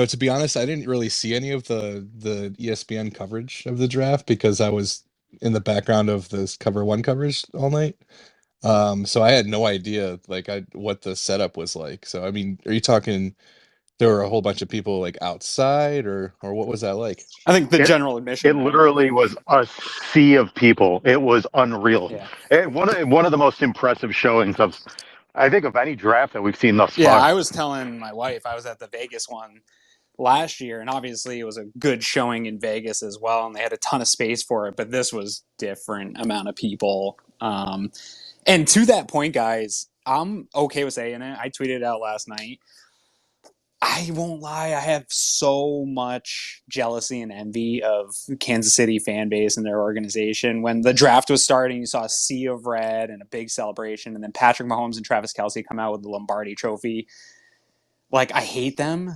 To be honest, I didn't really see any of the ESPN coverage of the draft because I was in the background of this Cover One coverage all night. So I had no idea like I what the setup was like. So I mean, are you talking there were a whole bunch of people like outside or what was that like? I think the It general it admission, right? literally was a sea of people. It was unreal. Yeah. One of the most impressive showings of, I think, of any draft that we've seen thus Yeah, far. I was telling my wife I was at the Vegas one last year, and obviously it was a good showing in Vegas as well, and they had a ton of space for it. But this was different amount of people. And to that point, guys, I'm okay with saying it. I tweeted it out last night. I won't lie, I have so much jealousy and envy of Kansas City fan base and their organization. When the draft was starting, you saw a sea of red and a big celebration, and then Patrick Mahomes and Travis Kelce come out with the Lombardi Trophy. Like I hate them,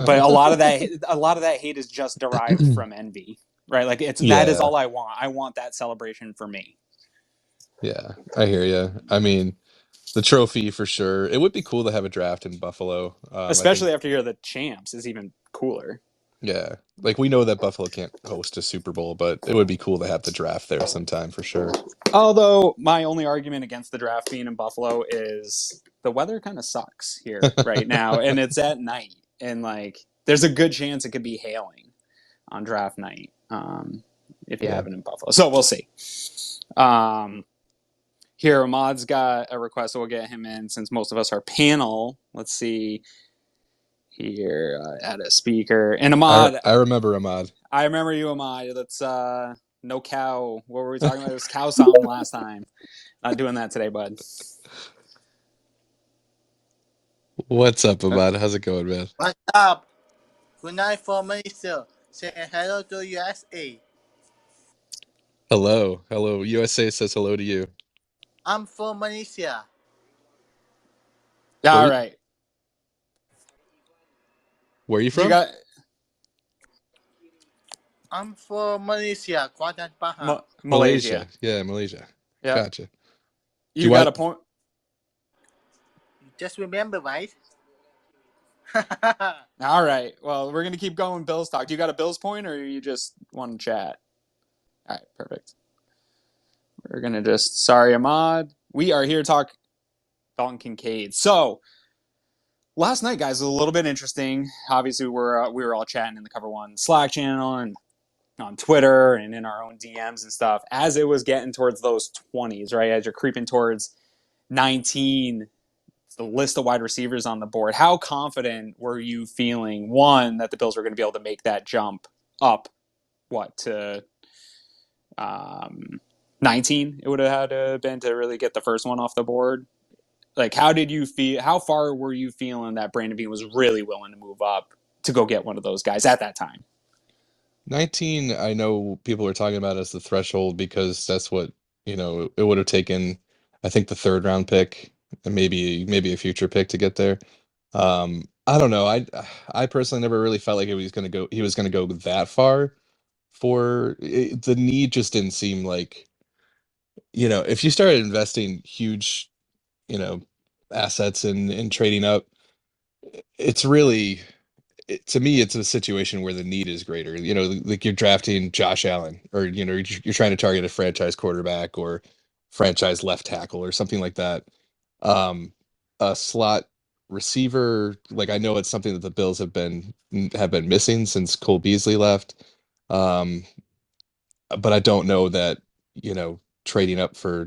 but a lot of that hate is just derived from envy, right? Like that is Yeah, all I want. I want that celebration for me, yeah, I hear you. I mean, the trophy for sure. It would be cool to have a draft in Buffalo. I think, especially after you're the champs is even cooler. yeah, like we know that Buffalo can't host a Super Bowl, but it would be cool to have the draft there sometime for sure. Although my only argument against the draft being in Buffalo is the weather kind of sucks here right now, and it's at night, and like there's a good chance it could be hailing on draft night if you Yeah. have it in Buffalo. So we'll see. Um, Here, Ahmad's got a request, so we'll get him in since most of us are panel. Let's see here, add a speaker. And Ahmad, I remember Ahmad. I remember you, Ahmad. Let's no cow. What were we talking about? It was cow something last time. Not doing that today, bud. What's up, Ahmad? How's it going, man? What's up? Good night from Malaysia. Say hello to USA. Hello. Hello. USA says hello to you. I'm from Malaysia. Where All you, right. where are you You from? got I'm from Malaysia, Kuala Pahang. Malaysia. Malaysia. Yeah, Malaysia. Yeah. Gotcha. Do You you got want a point. Just remember, right? All right. Well, we're gonna keep going. Bills talk. Do you got a Bills point, or you just want to chat? All right. Perfect. We're gonna just sorry, Ahmad. We are here to talk Dalton Kincaid. So last night, guys, was a little bit interesting. Obviously, we were all chatting in the Cover One Slack channel and on Twitter and in our own DMs and stuff as it was getting towards those 20s, right? As you're creeping towards 19, the list of wide receivers on the board. How confident were you feeling, one, that the Bills were going to be able to make that jump up, to 19? It would have had to been to really get the first one off the board. Like, how did you feel? How far were you feeling that Brandon Beane was really willing to move up to go get one of those guys at that time? 19? I know people are talking about as the threshold because that's what, it would have taken, I think the third round pick and maybe a future pick to get there. I don't know. I personally never really felt like he was gonna go that far the need just didn't seem like, if you started investing huge, you know, assets in trading up, it's really to me it's a situation where the need is greater. Like you're drafting Josh Allen or you're trying to target a franchise quarterback or franchise left tackle or something like that. Um, a slot receiver, like I know it's something that the Bills have been missing since Cole Beasley left. Um, but I don't know that, trading up for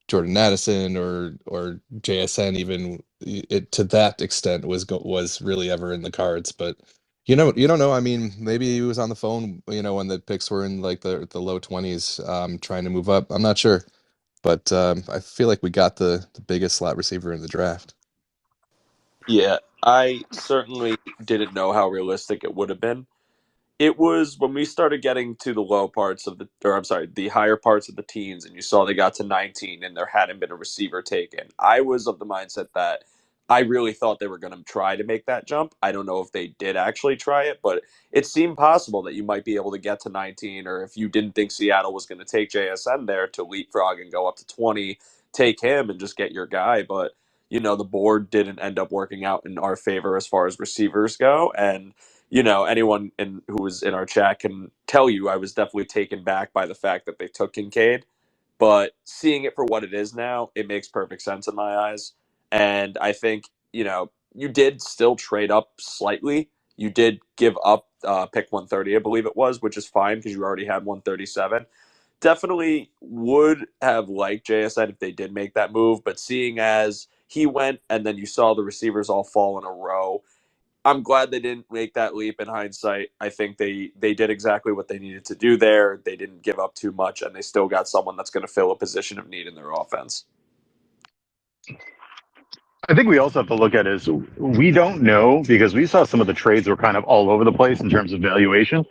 Jordan Addison or JSN even it to that extent was really ever in the cards. But you don't know. I mean, maybe he was on the phone, when the picks were in like the low 20s, trying to move up. I'm not sure, but I feel like we got the biggest slot receiver in the draft. Yeah, I certainly didn't know how realistic it would have been. It was when we started getting to the low parts of or I'm sorry, the higher parts of the teams, and you saw they got to 19 and there hadn't been a receiver taken. I was of the mindset that I really thought they were going to try to make that jump. I don't know if they did actually try it, but it seemed possible that you might be able to get to 19, or if you didn't think Seattle was going to take JSN there, to leapfrog and go up to 20, take him and just get your guy. But the board didn't end up working out in our favor as far as receivers go. And, anyone who was in our chat can tell you I was definitely taken back by the fact that they took Kincaid. But seeing it for what it is now, it makes perfect sense in my eyes. And I think, you did still trade up slightly. You did give up pick 130, I believe it was, which is fine because you already had 137. Definitely would have liked JSN if they did make that move, but seeing as he went and then you saw the receivers all fall in a row, I'm glad they didn't make that leap in hindsight. I think they did exactly what they needed to do there. They didn't give up too much, and they still got someone that's going to fill a position of need in their offense. I think we also have to look at is we don't know because we saw some of the trades were kind of all over the place in terms of valuation.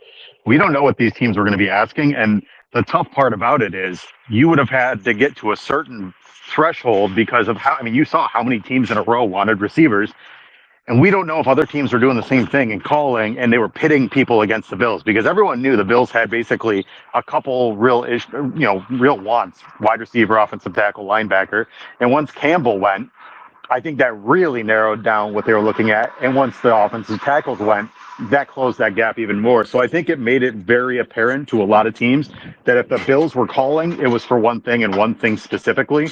We don't know what these teams were going to be asking. And the tough part about it is you would have had to get to a certain threshold because of you saw how many teams in a row wanted receivers. And we don't know if other teams were doing the same thing and calling, and they were pitting people against the Bills because everyone knew the Bills had basically a couple real wants: wide receiver, offensive tackle, linebacker. And once Campbell went, I think that really narrowed down what they were looking at. And once the offensive tackles went, that closed that gap even more. So I think it made it very apparent to a lot of teams that if the Bills were calling, it was for one thing and one thing specifically.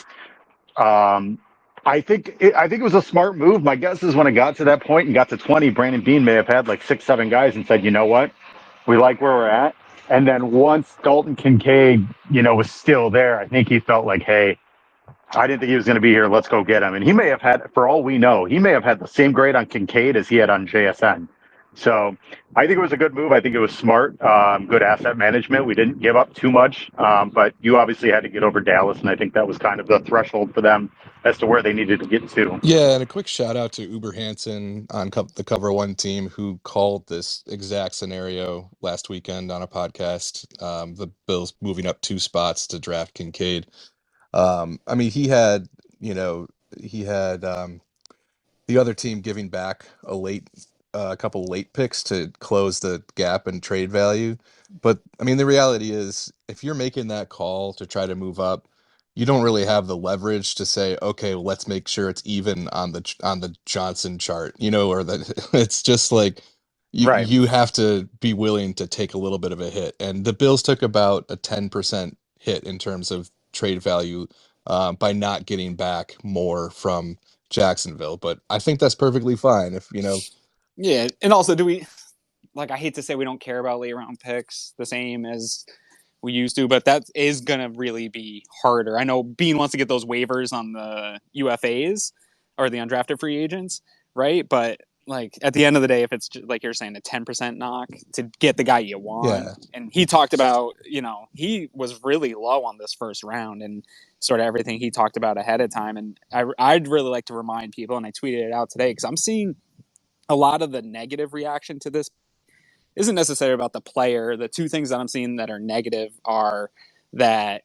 I think it was a smart move. My guess is when it got to that point and got to 20, Brandon Beane may have had like 6, 7 guys and said, you know what, we like where we're at. And then once Dalton Kincaid, was still there, I think he felt like, hey, I didn't think he was going to be here. Let's go get him. And he may have had, for all we know, he may have had the same grade on Kincaid as he had on JSN. So I think it was a good move. I think it was smart, good asset management. We didn't give up too much, but you obviously had to get over Dallas, and I think that was kind of the threshold for them as to where they needed to get to. Yeah, and a quick shout out to Uber Hansen on the Cover One team who called this exact scenario last weekend on a podcast. The Bills moving up 2 spots to draft Kincaid. He had, the other team giving back a couple late picks to close the gap in trade value. But the reality is, if you're making that call to try to move up, you don't really have the leverage to say, okay, well, let's make sure it's even on the Johnson chart, or that it's just like Right. you have to be willing to take a little bit of a hit. And the Bills took about a 10% hit in terms of trade value by not getting back more from Jacksonville, but I think that's perfectly fine if Yeah, and also, do we I hate to say we don't care about late round picks the same as we used to, but that is gonna really be harder. I know Bean wants to get those waivers on the UFAs or the undrafted free agents, right? But at the end of the day, if it's like you're saying, a 10% knock to get the guy you want, Yeah. and he talked about, he was really low on this first round and sort of everything he talked about ahead of time. And I'd really like to remind people, and I tweeted it out today because I'm seeing a lot of the negative reaction to this isn't necessarily about the player. The two things that I'm seeing that are negative are that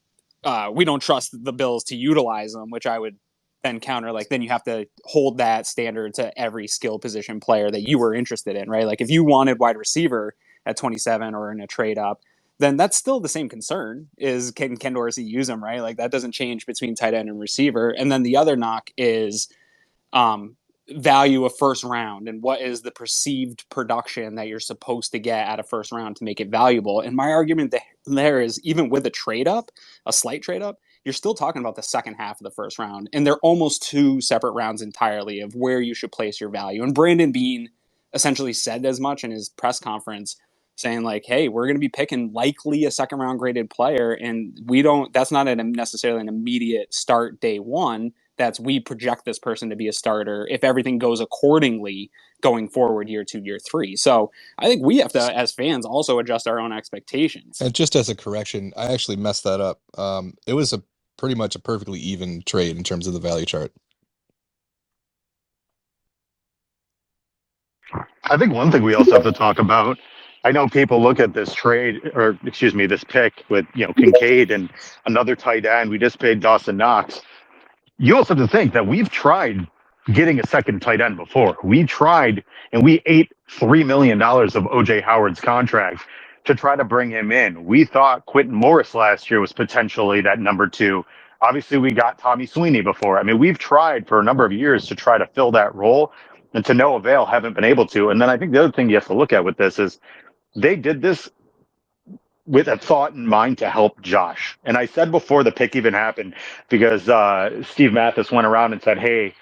we don't trust the Bills to utilize them, which I would then counter. Then you have to hold that standard to every skill position player that you were interested in, right? If you wanted wide receiver at 27 or in a trade up, then that's still the same concern: is can Ken Dorsey use them, right? That doesn't change between tight end and receiver. And then the other knock is value of first round and what is the perceived production that you're supposed to get at a first round to make it valuable. And my argument there is, even with a trade up, a slight trade up, you're still talking about the second half of the first round, and they're almost 2 separate rounds entirely of where you should place your value. And Brandon Beane essentially said as much in his press conference, saying hey, we're going to be picking likely a second round graded player, and that's not necessarily an immediate start day one. That's we project this person to be a starter if everything goes accordingly going forward year 2, year 3. So I think we have to, as fans, also adjust our own expectations. And just as a correction, I actually messed that up. It was pretty much a perfectly even trade in terms of the value chart. I think one thing we also have to talk about, I know people look at this this pick with, Kincaid and another tight end. We just paid Dawson Knox. You also have to think that we've tried getting a second tight end before. We tried, and we ate $3 million of OJ Howard's contract to try to bring him in. We thought Quentin Morris last year was potentially that number 2. Obviously, we got Tommy Sweeney before. I mean, we've tried for a number of years to try to fill that role, and to no avail, haven't been able to. And then I think the other thing you have to look at with this is they did this with a thought in mind to help Josh. And I said before the pick even happened, because Steve Mathis went around and said, hey,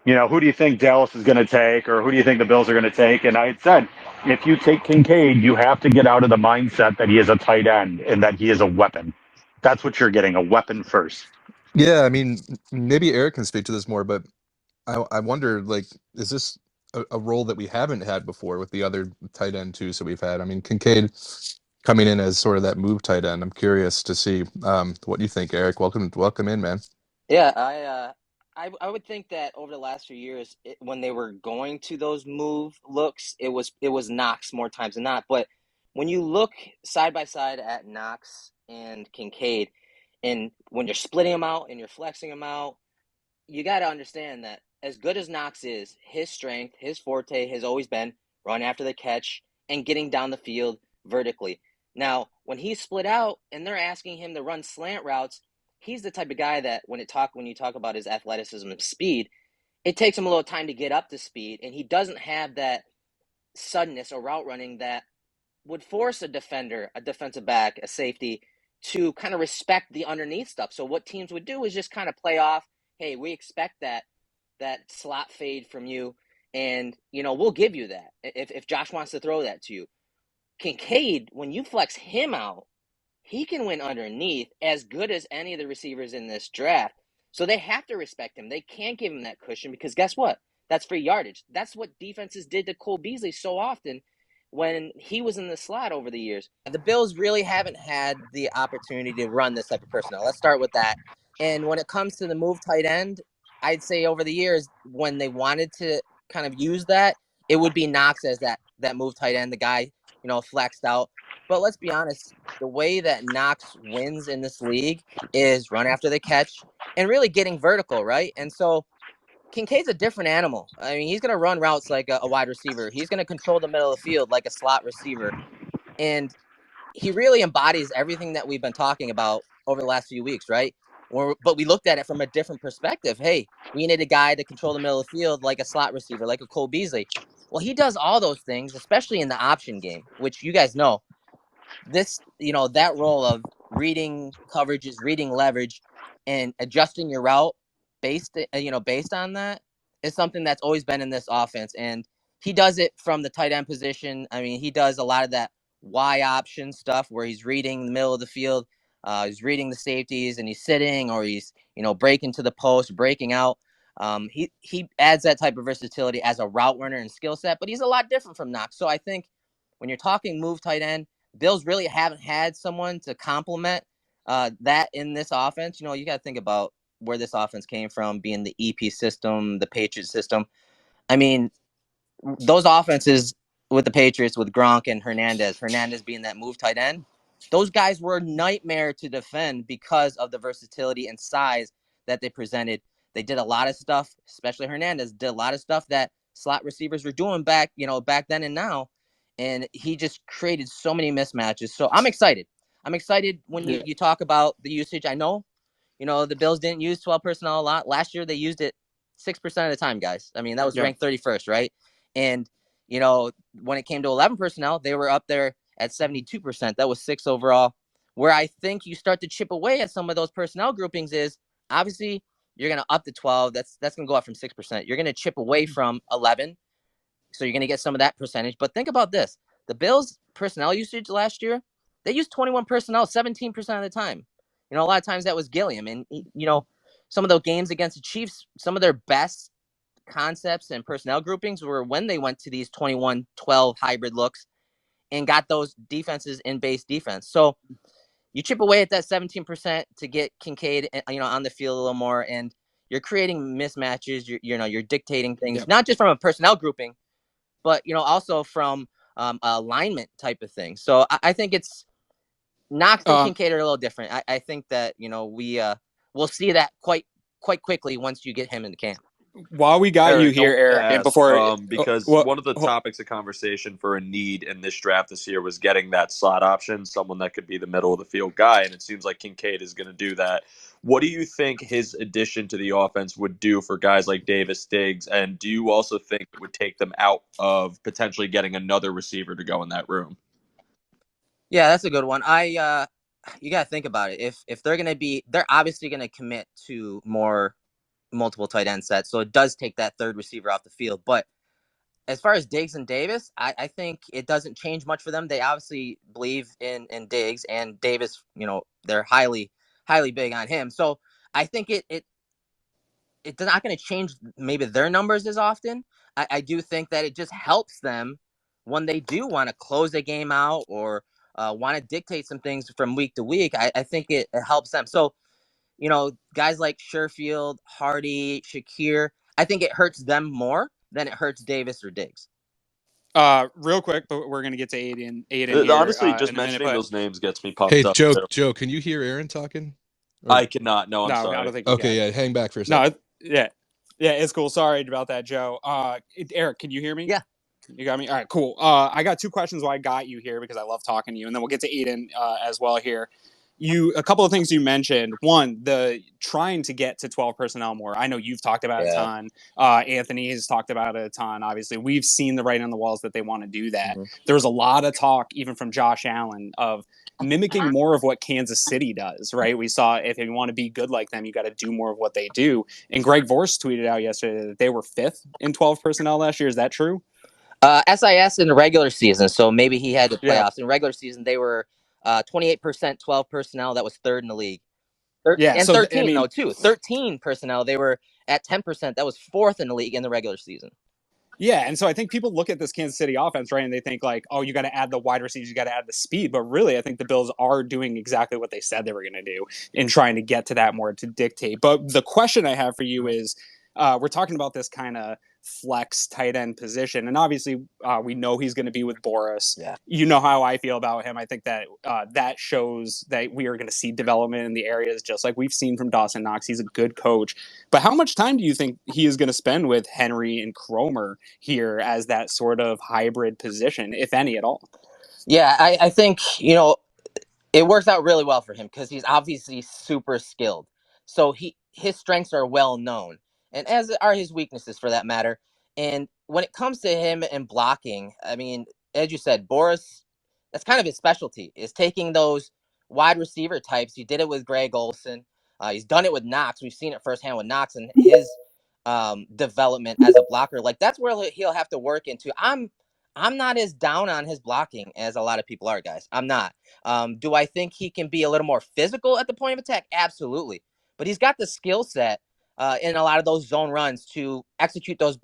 who do you think Dallas is going to take, or who do you think the Bills are going to take? And I had said, if you take Kincaid, you have to get out of the mindset that he is a tight end and that he is a weapon. That's what you're getting, a weapon first. Yeah, I mean, maybe Erik can speak to this more, but I wonder, like, is this a role that we haven't had before with the other tight end twos that we've had? I mean, Kincaid coming in as sort of that move tight end. I'm curious to see what you think, Erik. Welcome in, man. Yeah, I would think that over the last few years, when they were going to those move looks, it was Knox more times than not. But when you look side by side at Knox and Kincaid, and when you're splitting them out and you're flexing them out, you got to understand that as good as Knox is, his strength, his forte has always been run after the catch and getting down the field vertically. Now, when he's split out and they're asking him to run slant routes, he's the type of guy that when you talk about his athleticism and speed, it takes him a little time to get up to speed, and he doesn't have that suddenness or route running that would force a defender, a defensive back, a safety to kind of respect the underneath stuff. So what teams would do is just kind of play off, hey, we expect that slot fade from you, and we'll give you that if Josh wants to throw that to you. Kincaid, when you flex him out, he can win underneath as good as any of the receivers in this draft. So they have to respect him. They can't give him that cushion because guess what? That's free yardage. That's what defenses did to Cole Beasley so often when he was in the slot over the years. The Bills really haven't had the opportunity to run this type of personnel. Let's start with that. And when it comes to the move tight end, I'd say over the years when they wanted to kind of use that, it would be Knox as that move tight end, the guy, flexed out. But let's be honest, the way that Knox wins in this league is run after the catch and really getting vertical, right? And so Kincaid's a different animal. I mean, he's going to run routes like a wide receiver. He's going to control the middle of the field like a slot receiver. And he really embodies everything that we've been talking about over the last few weeks, right? But we looked at it from a different perspective. Hey, we need a guy to control the middle of the field like a slot receiver, like a Cole Beasley. Well, he does all those things, especially in the option game, which you guys know. That role of reading coverages, reading leverage, and adjusting your route based on that is something that's always been in this offense. And he does it from the tight end position. I mean, he does a lot of that Y option stuff where he's reading the middle of the field, he's reading the safeties, and he's sitting or he's breaking to the post, breaking out. He adds that type of versatility as a route runner and skill set, but he's a lot different from Knox. So I think when you're talking move tight end, Bills really haven't had someone to complement that in this offense. You got to think about where this offense came from, being the EP system, the Patriot system. I mean, those offenses with the Patriots, with Gronk and Hernandez being that move tight end, those guys were a nightmare to defend because of the versatility and size that they presented. They did a lot of stuff, especially Hernandez, did a lot of stuff that slot receivers were doing back then and now. And he just created so many mismatches. So I'm excited. When you talk about the usage. I know, the Bills didn't use 12 personnel a lot. Last year, they used it 6% of the time, guys. I mean, that was ranked 31st, right? And, when it came to 11 personnel, they were up there at 72%. That was 6 overall. Where I think you start to chip away at some of those personnel groupings is obviously you're going to up to 12. That's going to go up from 6%. You're going to chip away from 11. So you're going to get some of that percentage. But think about this. The Bills' personnel usage last year, they used 21 personnel 17% of the time. A lot of times that was Gilliam. And, some of those games against the Chiefs, some of their best concepts and personnel groupings were when they went to these 21-12 hybrid looks and got those defenses in base defense. So you chip away at that 17% to get Kincaid, on the field a little more, and you're creating mismatches. You're dictating things, not just from a personnel grouping, but also from alignment type of thing. So I think it's Knox and Kincaid are a little different. I think that we'll see that quite quickly once you get him in the camp. While we got you here, Erik, and before because one of the topics of conversation for a need in this draft this year was getting that slot option, someone that could be the middle of the field guy, and it seems like Kincaid is going to do that. What do you think his addition to the offense would do for guys like Davis, Diggs? And do you also think it would take them out of potentially getting another receiver to go in that room? Yeah, that's a good one. You got to think about it. If they're going to be, they're obviously going to commit to more multiple tight end sets. So it does take that third receiver off the field. But as far as Diggs and Davis, I think it doesn't change much for them. They obviously believe in Diggs and Davis. They're highly big on him. So I think it's not going to change maybe their numbers as often. I do think that it just helps them when they do want to close a game out or want to dictate some things from week to week. I think it helps them. So, guys like Sherfield, Hardy, Shakir, I think it hurts them more than it hurts Davis or Diggs. Real quick, but we're gonna get to Aiden here Honestly, just in a minute. mentioning But those names gets me pumped Hey, up too. Joe, can you hear Aaron talking? Or I cannot. No, I'm no, I sorry. don't think you okay, can. yeah, hang back for a No, second. yeah, it's cool. Sorry about that, Joe. Erik, can you hear me? Yeah. You got me? All right, cool. I got two questions while I got you here because I love talking to you, and then we'll get to Aiden as well here. A couple of things you mentioned. One, the trying to get to 12 personnel more. I know you've talked about it a ton. Anthony has talked about it a ton. Obviously, we've seen the writing on the walls that they want to do that. Mm-hmm. There was a lot of talk, even from Josh Allen, of mimicking more of what Kansas City does, right? We saw if you want to be good like them, you got to do more of what they do. And Greg Vorst tweeted out yesterday that they were 5th in 12 personnel last year. Is that true? SIS in the regular season, so maybe he had the playoffs. Yeah. In regular season, they were 28% 12 personnel. That was third in the league. Yeah, And so 13, though, too. 13 personnel. They were at 10%. That was fourth in the league in the regular season. Yeah, and so I think people look at this Kansas City offense, right, and they think like, oh, you got to add the wide receivers, you got to add the speed. But really, I think the Bills are doing exactly what they said they were going to do in trying to get to that more to dictate. But the question I have for you is, we're talking about this kind of flex tight end position, and obviously we know he's going to be with Boris. Yeah. You know how I feel about him. I think that that shows that we are going to see development in the areas just like we've seen from Dawson Knox. He's a good coach. But how much time do you think he is going to spend with Henry and Cromer here as that sort of hybrid position, if any at all? Yeah, I think, it works out really well for him because he's obviously super skilled. So his strengths are well known, and as are his weaknesses for that matter. And when it comes to him and blocking, I mean, as you said, Boris, that's kind of his specialty, is taking those wide receiver types. He did it with Greg Olsen. He's done it with Knox. We've seen it firsthand with Knox and his development as a blocker. Like, that's where he'll have to work into. I'm not as down on his blocking as a lot of people are, guys. I'm not. Do I think he can be a little more physical at the point of attack? Absolutely. But he's got the skill set in a lot of those zone runs to execute those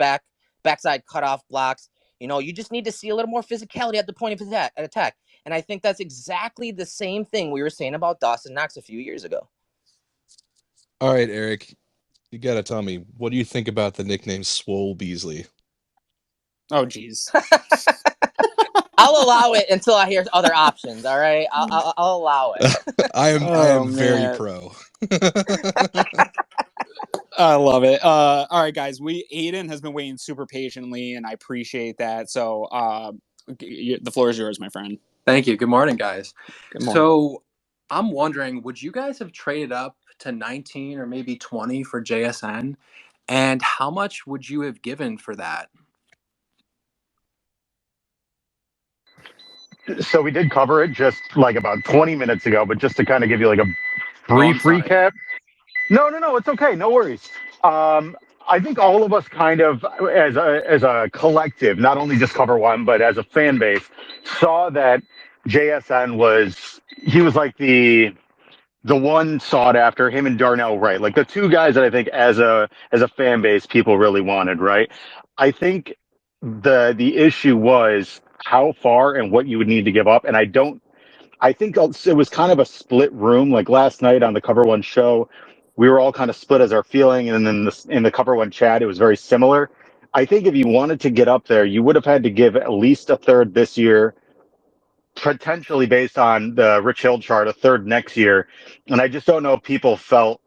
backside cutoff blocks. You just need to see a little more physicality at the point of attack. And I think that's exactly the same thing we were saying about Dawson Knox a few years ago. All right, Erik, you got to tell me, what do you think about the nickname Swole Beasley? Oh, geez. I'll allow it until I hear other options. All right, I'll allow it. I am very pro. I love it. All right, guys. Aiden has been waiting super patiently, and I appreciate that. So the floor is yours, my friend. Thank you. Good morning, guys. Good morning. So I'm wondering, would you guys have traded up to 19 or maybe 20 for JSN? And how much would you have given for that? So we did cover it just like about 20 minutes ago, but just to kind of give you like a brief recap. No, it's okay. No worries. I think all of us kind of, as a collective, not only just Cover One, but as a fan base, saw that JSN was like the one sought after, him and Darnell Wright, like the two guys that I think as a fan base people really wanted, right? I think the issue was how far and what you would need to give up, and I think it was kind of a split room. Like last night on the Cover One show, we were all kind of split as our feeling, and then in the Cover One chat, it was very similar. I think if you wanted to get up there, you would have had to give at least a third this year, potentially based on the Rich Hill chart, a third next year. And I just don't know if people felt,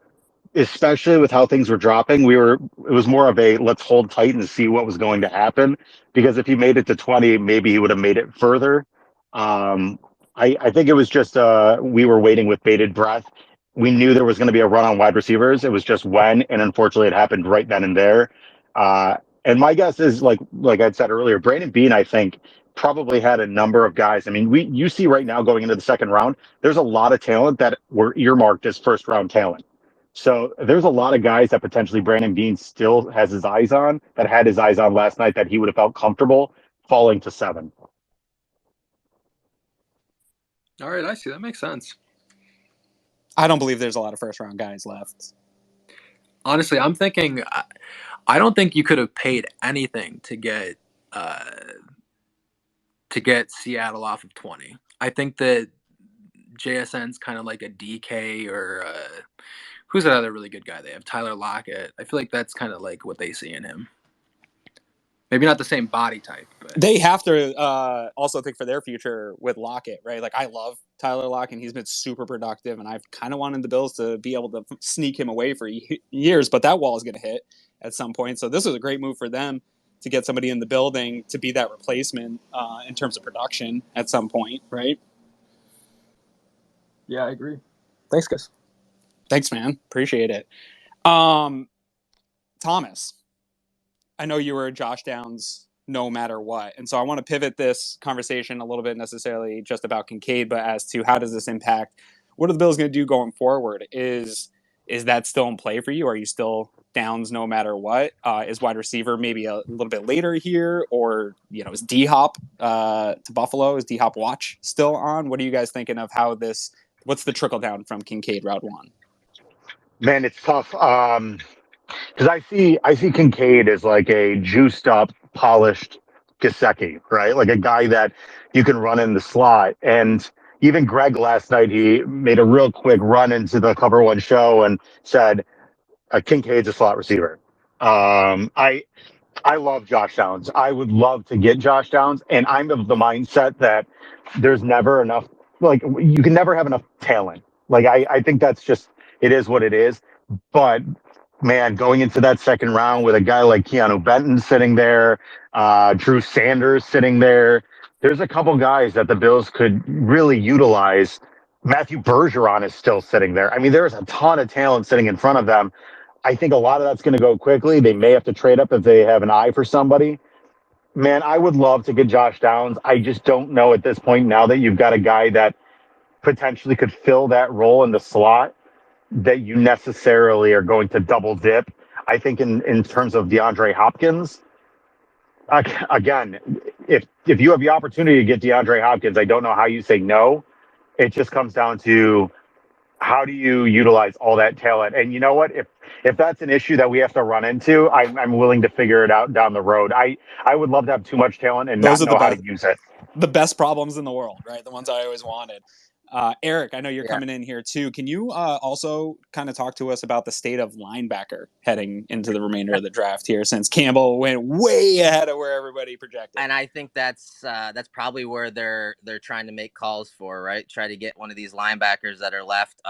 especially with how things were dropping, it was more of a let's hold tight and see what was going to happen. Because if he made it to 20, maybe he would have made it further. I think it was just we were waiting with bated breath. we knew there was going to be a run on wide receivers. It was just when, and unfortunately, it happened right then and there. And my guess is, like I said earlier, Brandon Beane, I think, probably had a number of guys. I mean, you see right now going into the second round, there's a lot of talent that were earmarked as first round talent. So there's a lot of guys that potentially Brandon Beane still has his eyes on, that had his eyes on last night, that he would have felt comfortable falling to 7. All right, I see. That makes sense. I don't believe there's a lot of first round guys left. Honestly, I'm thinking I don't think you could have paid anything to get Seattle off of 20. I think that JSN's kind of like a DK or who's that other really good guy they have? Tyler Lockett. I feel like that's kind of like what they see in him. Maybe not the same body type, but they have to also think for their future with Lockett, right? Like I love Tyler Lockett, and he's been super productive, and I've kind of wanted the Bills to be able to sneak him away for years, but that wall is going to hit at some point. So this was a great move for them to get somebody in the building to be that replacement in terms of production at some point, right? yeah, I agree. Thanks, guys. Thanks, man. Appreciate it. Thomas, I know you were Josh Downs no matter what. And so I want to pivot this conversation a little bit necessarily just about Kincaid, but as to how does this impact, what are the Bills going to do going forward? Is that still in play for you? Are you still Downs no matter what? Is wide receiver maybe a little bit later here? Or, is D-Hop to Buffalo? Is D-Hop watch still on? What are you guys thinking of how this, what's the trickle down from Kincaid round one? Man, it's tough. Because I see Kincaid as like a juiced up, polished Gasecki, right? Like a guy that you can run in the slot. And even Greg last night, he made a real quick run into the Cover One show and said, Kincaid's a slot receiver. I love Josh Downs. I would love to get Josh Downs, and I'm of the mindset that there's never enough. Like you can never have enough talent. Like I think that's just it is what it is. But man, going into that second round with a guy like Keanu Benton sitting there, Drew Sanders sitting there, there's a couple guys that the Bills could really utilize. Matthew Bergeron is still sitting there. I mean, there's a ton of talent sitting in front of them. I think a lot of that's going to go quickly. They may have to trade up if they have an eye for somebody. Man, I would love to get Josh Downs. I just don't know at this point, now that you've got a guy that potentially could fill that role in the slot, that you necessarily are going to double dip. I think in terms of DeAndre Hopkins, again, if you have the opportunity to get DeAndre Hopkins, I don't know how you say no. It just comes down to how do you utilize all that talent? And you know what? If that's an issue that we have to run into, I'm willing to figure it out down the road. I would love to have too much talent and Those not are know how to use it. the best problems in the world, right? The ones I always wanted. Erik, I know you're Yeah. coming in here too. Can you also kind of talk to us about the state of linebacker heading into the remainder of the draft here, since Campbell went way ahead of where everybody projected? And I think that's probably where they're trying to make calls for, right? Try to get one of these linebackers that are left.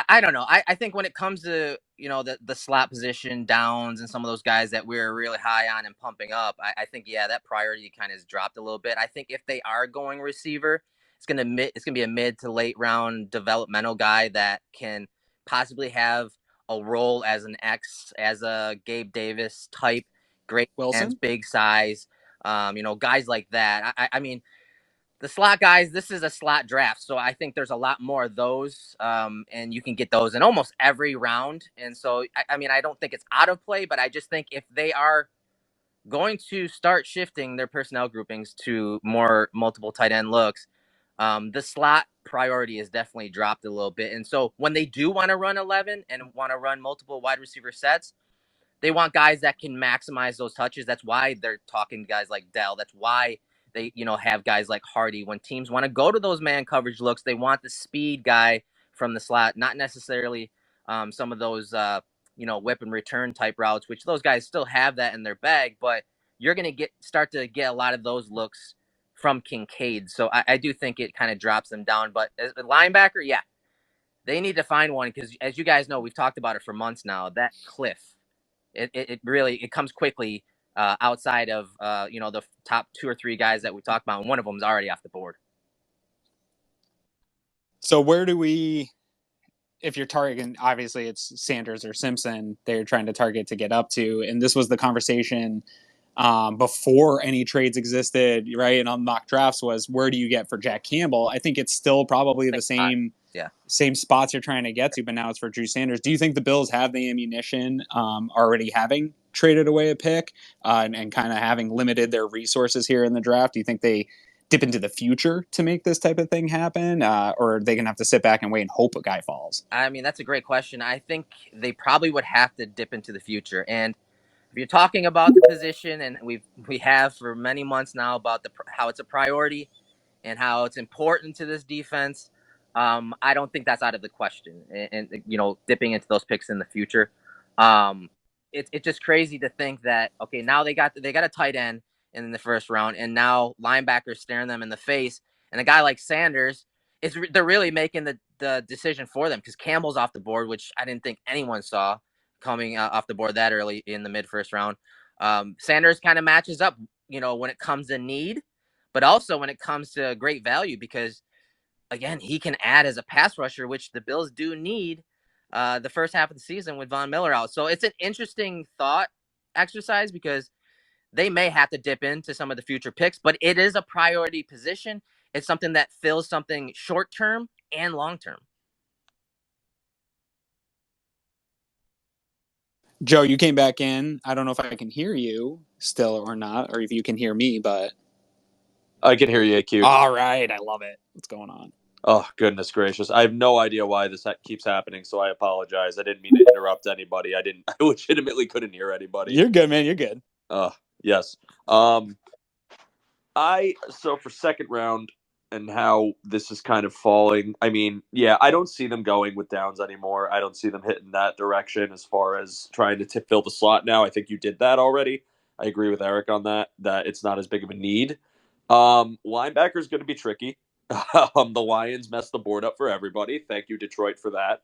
I don't know. I think when it comes to the slot position, Downs, and some of those guys that we're really high on and pumping up, I think that priority kind of has dropped a little bit. I think if they are going receiver, it's gonna be a mid to late round developmental guy that can possibly have a role as an X, as a Gabe Davis type, great hands, Wilson? big size, guys like that. I mean, the slot guys, this is a slot draft, so I think there's a lot more of those, and you can get those in almost every round. And so, I mean, I don't think it's out of play, but I just think if they are going to start shifting their personnel groupings to more multiple tight end looks, the slot priority is definitely dropped a little bit. And so when they do want to run 11 and want to run multiple wide receiver sets, they want guys that can maximize those touches. That's why they're talking guys like Dell. That's why they, have guys like Hardy. When teams want to go to those man coverage looks, they want the speed guy from the slot, not necessarily some of those, whip and return type routes, which those guys still have that in their bag. But you're going to start to get a lot of those looks from Kincaid. So I do think it kind of drops them down. But as a linebacker, yeah, they need to find one because, as you guys know, we've talked about it for months now, that cliff. It really comes quickly outside of the top 2 or 3 guys that we talked about, and one of them is already off the board. So where do we if you're targeting, obviously it's Sanders or Simpson they're trying to target to get up to. And this was the conversation before any trades existed, right? And on mock drafts was, where do you get for Jack Campbell? I think it's still probably the same spots you're trying to get to, but now it's for Drew Sanders. Do you think the Bills have the ammunition, already having traded away a pick and kind of having limited their resources here in the draft? Do you think they dip into the future to make this type of thing happen, or are they gonna have to sit back and wait and hope a guy falls? I mean, that's a great question. I think they probably would have to dip into the future. And if you're talking about the position, and we have for many months now about how it's a priority and how it's important to this defense, I don't think that's out of the question. And dipping into those picks in the future, it's just crazy to think that okay, now they got a tight end in the first round, and now linebackers staring them in the face, and a guy like Sanders they're really making the decision for them because Campbell's off the board, which I didn't think anyone saw coming off the board that early in the mid first round. Sanders kind of matches up, when it comes to need, but also when it comes to great value because, again, he can add as a pass rusher, which the Bills do need the first half of the season with Von Miller out. So it's an interesting thought exercise because they may have to dip into some of the future picks, but it is a priority position. It's something that fills something short term and long term. Joe, you came back in. I don't know if I can hear you still or not, or if you can hear me, but I can hear you, AQ. all right. I love it. What's going on? Oh, goodness gracious. I have no idea why this keeps happening, so I apologize. I didn't mean to interrupt anybody. I legitimately couldn't hear anybody. You're good, man. You're good. Yes. So for second round and how this is kind of falling, I mean, yeah, I don't see them going with Downs anymore. I don't see them hitting that direction as far as trying to fill the slot now. I think you did that already. I agree with Erik on that it's not as big of a need. Linebacker is going to be tricky. The Lions messed the board up for everybody. Thank you, Detroit, for that.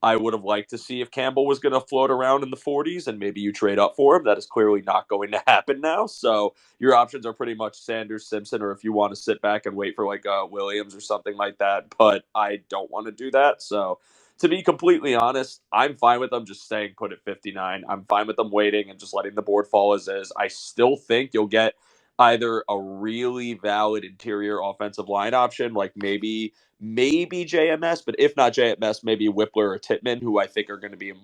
I would have liked to see if Campbell was going to float around in the 40s and maybe you trade up for him. That is clearly not going to happen now. So your options are pretty much Sanders, Simpson, or if you want to sit back and wait for like Williams or something like that. But I don't want to do that. So to be completely honest, I'm fine with them just staying put at 59. I'm fine with them waiting and just letting the board fall as is. I still think you'll get either a really valid interior offensive line option, like maybe JMS, but if not JMS, maybe Whippler or Tittman, who I think are going to be,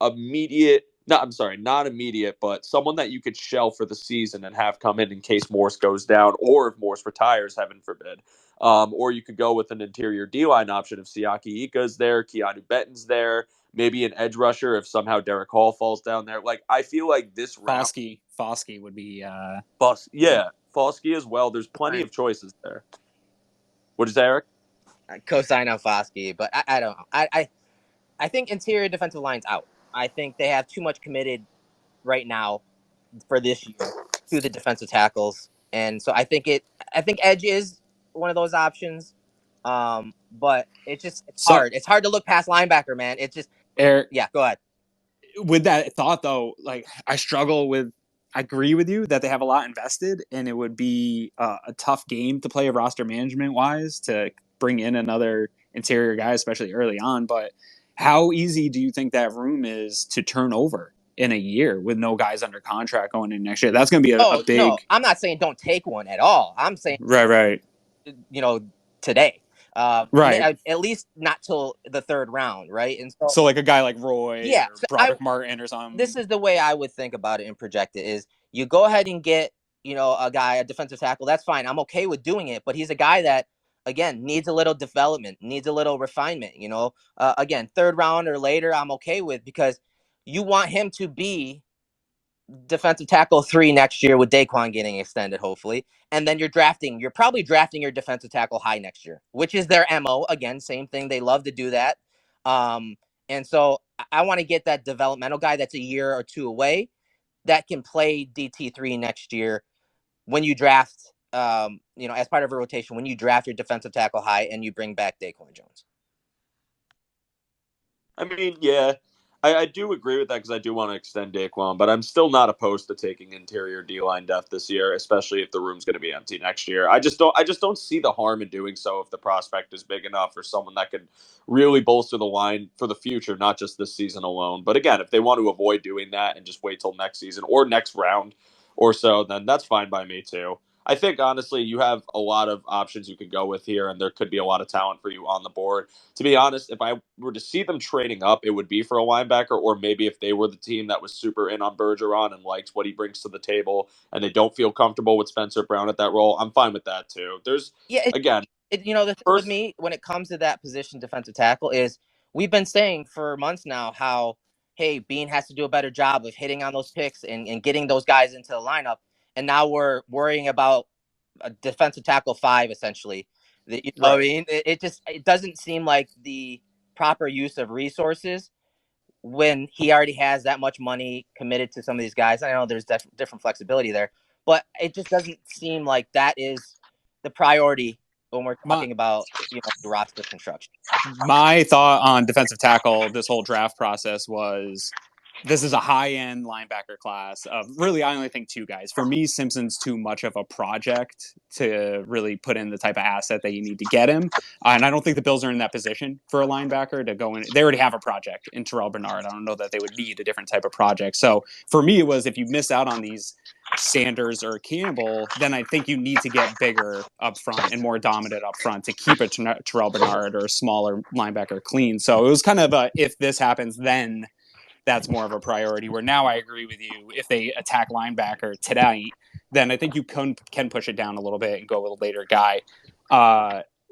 immediate. No, I'm sorry, not immediate, but someone that you could shell for the season and have come in case Morse goes down or if Morse retires, heaven forbid. Or you could go with an interior D-line option if Siaki Ika's there, Keanu Benton's there, maybe an edge rusher if somehow Derek Hall falls down there. Like, I feel like this round... Foskey would be... Yeah, Foskey as well. There's plenty of choices there. What is Erik? Co-sign on Foskey, but I don't know. I think interior defensive line's out. I think they have too much committed right now for this year to the defensive tackles, and so I think edge is one of those options. But it's hard. It's hard to look past linebacker, man. It's just Erik. Yeah, go ahead. With that thought, though, like I agree with you that they have a lot invested, and it would be a tough game to play roster management wise to bring in another interior guy, especially early on. But how easy do you think that room is to turn over in a year with no guys under contract going in next year? That's going to be a big... No, I'm not saying don't take one at all. I'm saying right. Today. Right. At least not till the third round, right? And so like a guy like Roy, yeah, or Broderick Martin or something. This is the way I would think about it and project it: is you go ahead and get a defensive tackle. That's fine. I'm okay with doing it, but he's a guy that, again, needs a little development, needs a little refinement. Again, third round or later, I'm okay with, because you want him to be defensive tackle 3 next year with Daquan getting extended, hopefully. And then you're probably drafting your defensive tackle high next year, which is their MO. Again, same thing. They love to do that. And so I want to get that developmental guy that's a year or two away that can play DT3 next year when you draft, as part of a rotation, when you draft your defensive tackle high and you bring back Daquan Jones. I mean, yeah. I do agree with that because I do want to extend Daquan, but I'm still not opposed to taking interior D line depth this year, especially if the room's going to be empty next year. I just don't see the harm in doing so if the prospect is big enough or someone that could really bolster the line for the future, not just this season alone. But again, if they want to avoid doing that and just wait till next season or next round or so, then that's fine by me too. I think honestly, you have a lot of options you could go with here, and there could be a lot of talent for you on the board. To be honest, if I were to see them trading up, it would be for a linebacker, or maybe if they were the team that was super in on Bergeron and likes what he brings to the table, and they don't feel comfortable with Spencer Brown at that role, I'm fine with that too. There's Yeah, again, the thing with first, me when it comes to that position, defensive tackle, is we've been saying for months now how, hey, Bean has to do a better job of hitting on those picks and getting those guys into the lineup. And now we're worrying about a defensive tackle 5, essentially. I right. mean, it doesn't seem like the proper use of resources when he already has that much money committed to some of these guys. I know there's different flexibility there, but it just doesn't seem like that is the priority when we're My talking about the roster construction. my thought on defensive tackle this whole draft process was this is a high-end linebacker class of really I only think 2 guys. For me, Simpson's too much of a project to really put in the type of asset that you need to get him. And I don't think the Bills are in that position for a linebacker to go in. They already have a project in Terrell Bernard. I don't know that they would need a different type of project. So for me, it was if you miss out on these Sanders or Campbell, then I think you need to get bigger up front and more dominant up front to keep a Terrell Bernard or a smaller linebacker clean. So it was kind of a if this happens, then that's more of a priority. Where now I agree with you. If they attack linebacker tonight, then I think you can push it down a little bit and go with a later guy.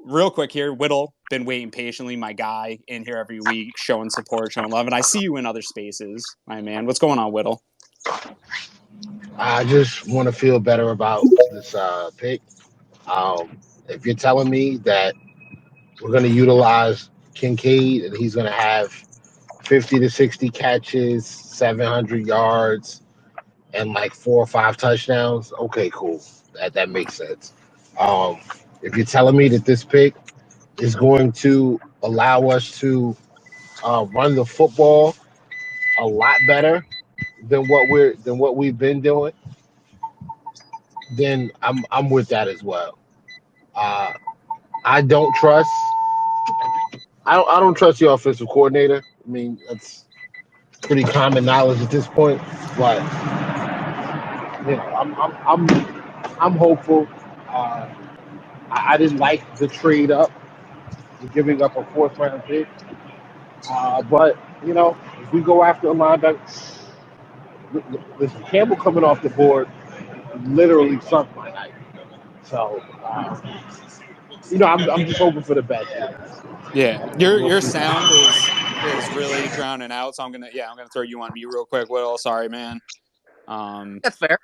Real quick here, Whittle, been waiting patiently, my guy, in here every week, showing support, showing love. And I see you in other spaces, my man. What's going on, Whittle? I just want to feel better about this pick. If you're telling me that we're going to utilize Kincaid and he's going to have 50 to 60 catches, 700 yards, and like 4 or 5 touchdowns, okay, cool. That makes sense. Um, if you're telling me that this pick is going to allow us to run the football a lot better than what we've been doing, then I'm with that as well. Uh, I don't trust. I don't trust the offensive coordinator. I mean, that's pretty common knowledge at this point. But I'm hopeful. Uh, I didn't like the trade up, giving up a 4th round pick. But if we go after a linebacker, listen, Campbell coming off the board literally sunk my night. So I'm just hoping for the best. Yeah, We'll your see. sound is really drowning out. So I'm gonna throw you on mute real quick, Will. Sorry, man. Um, That's fair.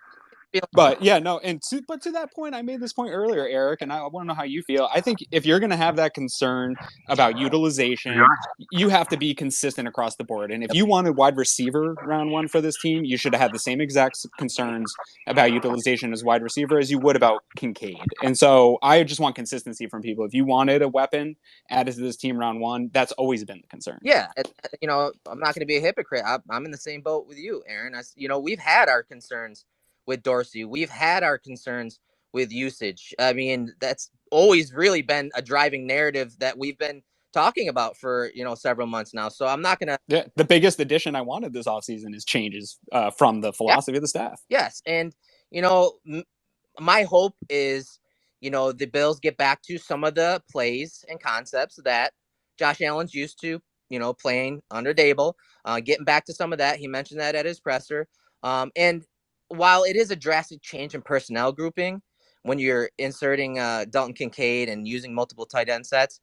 But yeah, no, but to that point, I made this point earlier, Erik, and I want to know how you feel. I think if you're going to have that concern about utilization, you have to be consistent across the board. And if you wanted wide receiver round 1 for this team, you should have had the same exact concerns about utilization as wide receiver as you would about Kincaid. And so I just want consistency from people. If you wanted a weapon added to this team round 1, that's always been the concern. Yeah, I'm not going to be a hypocrite. I'm in the same boat with you, Aaron. We've had our concerns with Dorsey. We've had our concerns with usage. I mean, that's always really been a driving narrative that we've been talking about for several months now. So I'm not going to. Yeah, the biggest addition I wanted this offseason is changes from the Yeah, philosophy of the staff. yes, and my hope is the Bills get back to some of the plays and concepts that Josh Allen's used to. Playing under Dable, getting back to some of that. He mentioned that at his presser. And while it is a drastic change in personnel grouping when you're inserting Dalton Kincaid and using multiple tight end sets,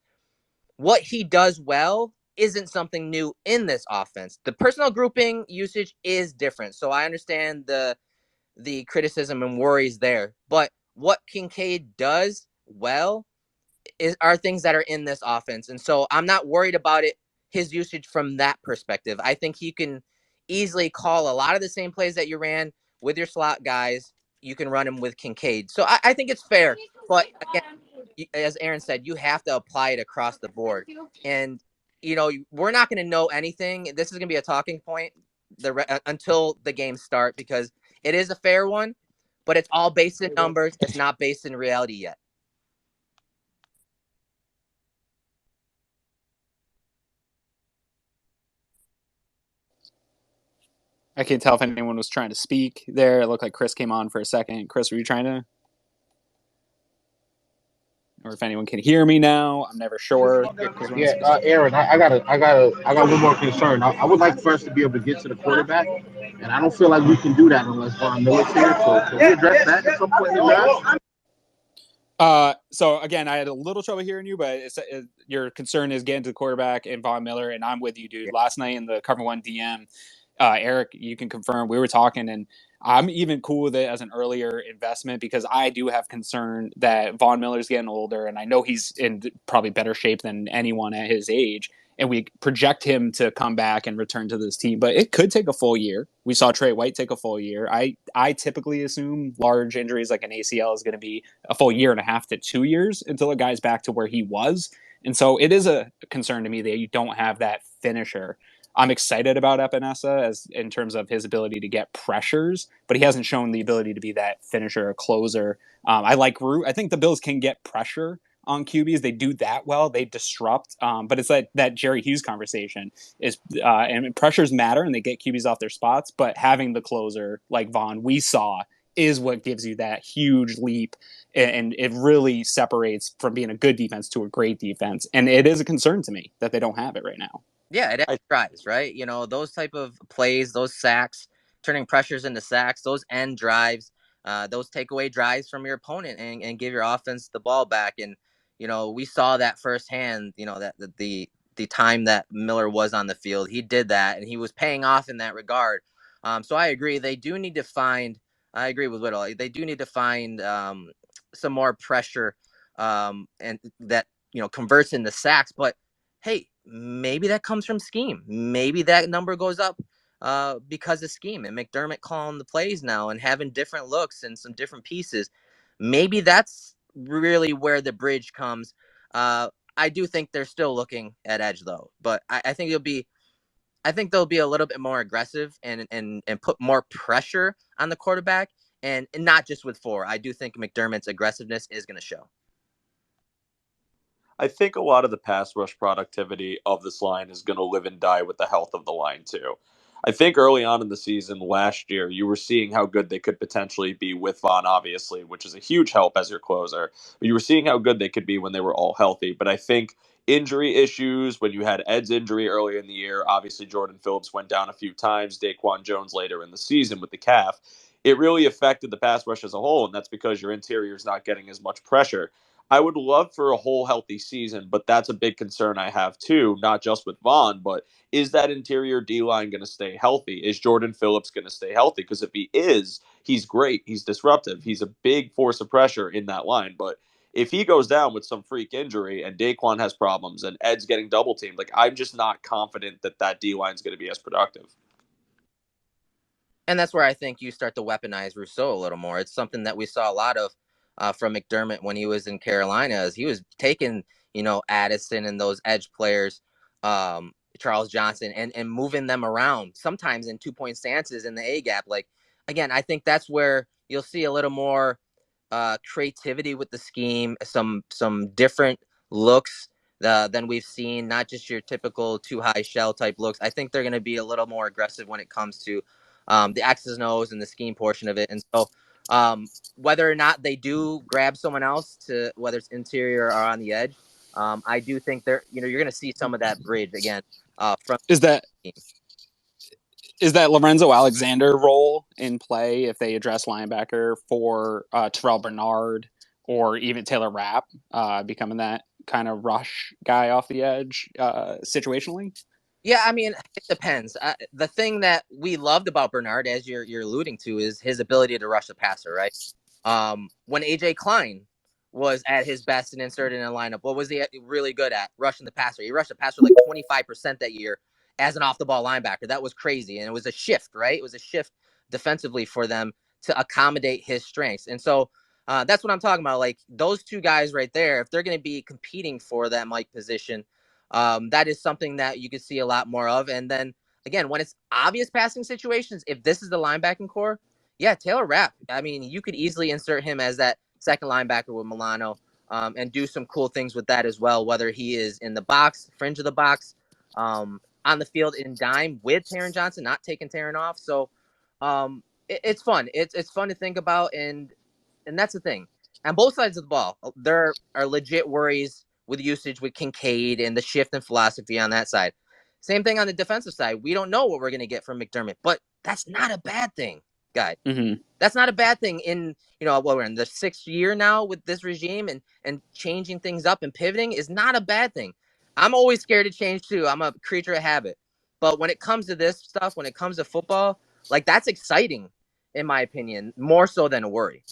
what he does well isn't something new in this offense. The personnel grouping usage is different. So I understand the criticism and worries there. But what Kincaid does well are things that are in this offense. And so I'm not worried about his usage from that perspective. I think he can easily call a lot of the same plays that you ran with your slot guys. You can run him with Kincaid. So I think it's fair. But again, as Aaron said, you have to apply it across the board. And we're not going to know anything. This is going to be a talking point until the games start, because it is a fair one, but it's all based in numbers. It's not based in reality yet. I can't tell if anyone was trying to speak there. It looked like Chris came on for a second. Chris, were you trying to? Or if anyone can hear me now, I'm never sure. Yeah, Aaron, I got one more concern. I would like for us to be able to get to the quarterback, and I don't feel like we can do that unless Von Miller's here. So can we address that at some point in the draft? So again, I had a little trouble hearing you, but your concern is getting to the quarterback and Von Miller, and I'm with you, dude. Yeah. Last night in the Cover One DM, Erik, you can confirm we were talking, and I'm even cool with it as an earlier investment because I do have concern that Von Miller's getting older, and I know he's in probably better shape than anyone at his age. And we project him to come back and return to this team, but it could take a full year. We saw Trey White take a full year. I typically assume large injuries like an ACL is going to be a full year and a half to 2 years until a guy's back to where he was. And so it is a concern to me that you don't have that finisher. I'm excited about Epinesa as in terms of his ability to get pressures, but he hasn't shown the ability to be that finisher or closer. I like Root. I think the Bills can get pressure on QBs. They do that well. They disrupt. But it's like that Jerry Hughes conversation is, and pressures matter and they get QBs off their spots, but having the closer like Vaughn we saw is what gives you that huge leap. And it really separates from being a good defense to a great defense. And it is a concern to me that they don't have it right now. Yeah, it drives, right? Those type of plays, those sacks, turning pressures into sacks, those end drives, those takeaway drives from your opponent and give your offense the ball back. And, we saw that firsthand, that the time that Miller was on the field, he did that and he was paying off in that regard. So I agree. They do need to find, I agree with Whittle. They do need to find some more pressure and that, converts into sacks. But hey, maybe that comes from scheme. Maybe that number goes up because of scheme and McDermott calling the plays now and having different looks and some different pieces. Maybe that's really where the bridge comes. I do think they're still looking at edge though, but I think they'll be a little bit more aggressive and put more pressure on the quarterback and not just with 4. I do think McDermott's aggressiveness is going to show. I think a lot of the pass rush productivity of this line is going to live and die with the health of the line, too. I think early on in the season last year, you were seeing how good they could potentially be with Vaughn, obviously, which is a huge help as your closer. But you were seeing how good they could be when they were all healthy. But I think injury issues, when you had Ed's injury earlier in the year, obviously Jordan Phillips went down a few times, Daquan Jones later in the season with the calf, it really affected the pass rush as a whole, and that's because your interior is not getting as much pressure. I would love for a whole healthy season, but that's a big concern I have too, not just with Vaughn, but is that interior D line going to stay healthy? Is Jordan Phillips going to stay healthy? Because if he is, he's great. He's disruptive. He's a big force of pressure in that line. But if he goes down with some freak injury and Daquan has problems and Ed's getting double teamed, I'm just not confident that D line is going to be as productive. And that's where I think you start to weaponize Rousseau a little more. It's something that we saw a lot of from McDermott when he was in Carolina, as he was taking, Addison and those edge players, Charles Johnson, and moving them around, sometimes in 2-point stances in the A gap. Again, I think that's where you'll see a little more creativity with the scheme, some different looks than we've seen, not just your typical too high shell type looks. I think they're going to be a little more aggressive when it comes to the X's and O's and the scheme portion of it. And so whether or not they do grab someone else to, whether it's interior or on the edge, I do think you're going to see some of that bridge again from is that Lorenzo Alexander role in play if they address linebacker for Terrell Bernard or even Taylor Rapp becoming that kind of rush guy off the edge situationally? Yeah, I mean, it depends. The thing that we loved about Bernard, as you're alluding to, is his ability to rush the passer, right? When AJ Klein was at his best and inserted in a lineup, what was he really good at? Rushing the passer. He rushed the passer like 25% that year as an off-the-ball linebacker. That was crazy, and it was a shift, right? It was a shift defensively for them to accommodate his strengths. And so that's what I'm talking about. Those two guys right there, if they're going to be competing for that Mike position, That is something that you could see a lot more of. And then again, when it's obvious passing situations, if this is the linebacking core, yeah, Taylor Rapp. I mean, you could easily insert him as that second linebacker with Milano, and do some cool things with that as well, whether he is in the box, fringe of the box, on the field in dime with Taron Johnson, not taking Taron off. So it's fun. It's fun to think about, and that's the thing. On both sides of the ball, there are legit worries with usage with Kincaid and the shift in philosophy on that side. Same thing on the defensive side. We don't know what we're going to get from McDermott, but that's not a bad thing, guys. Mm-hmm. That's not a bad thing in, we're in the 6th year now with this regime, and changing things up and pivoting is not a bad thing. I'm always scared to change too. I'm a creature of habit. But when it comes to this stuff, when it comes to football, like, that's exciting, in my opinion, more so than a worry.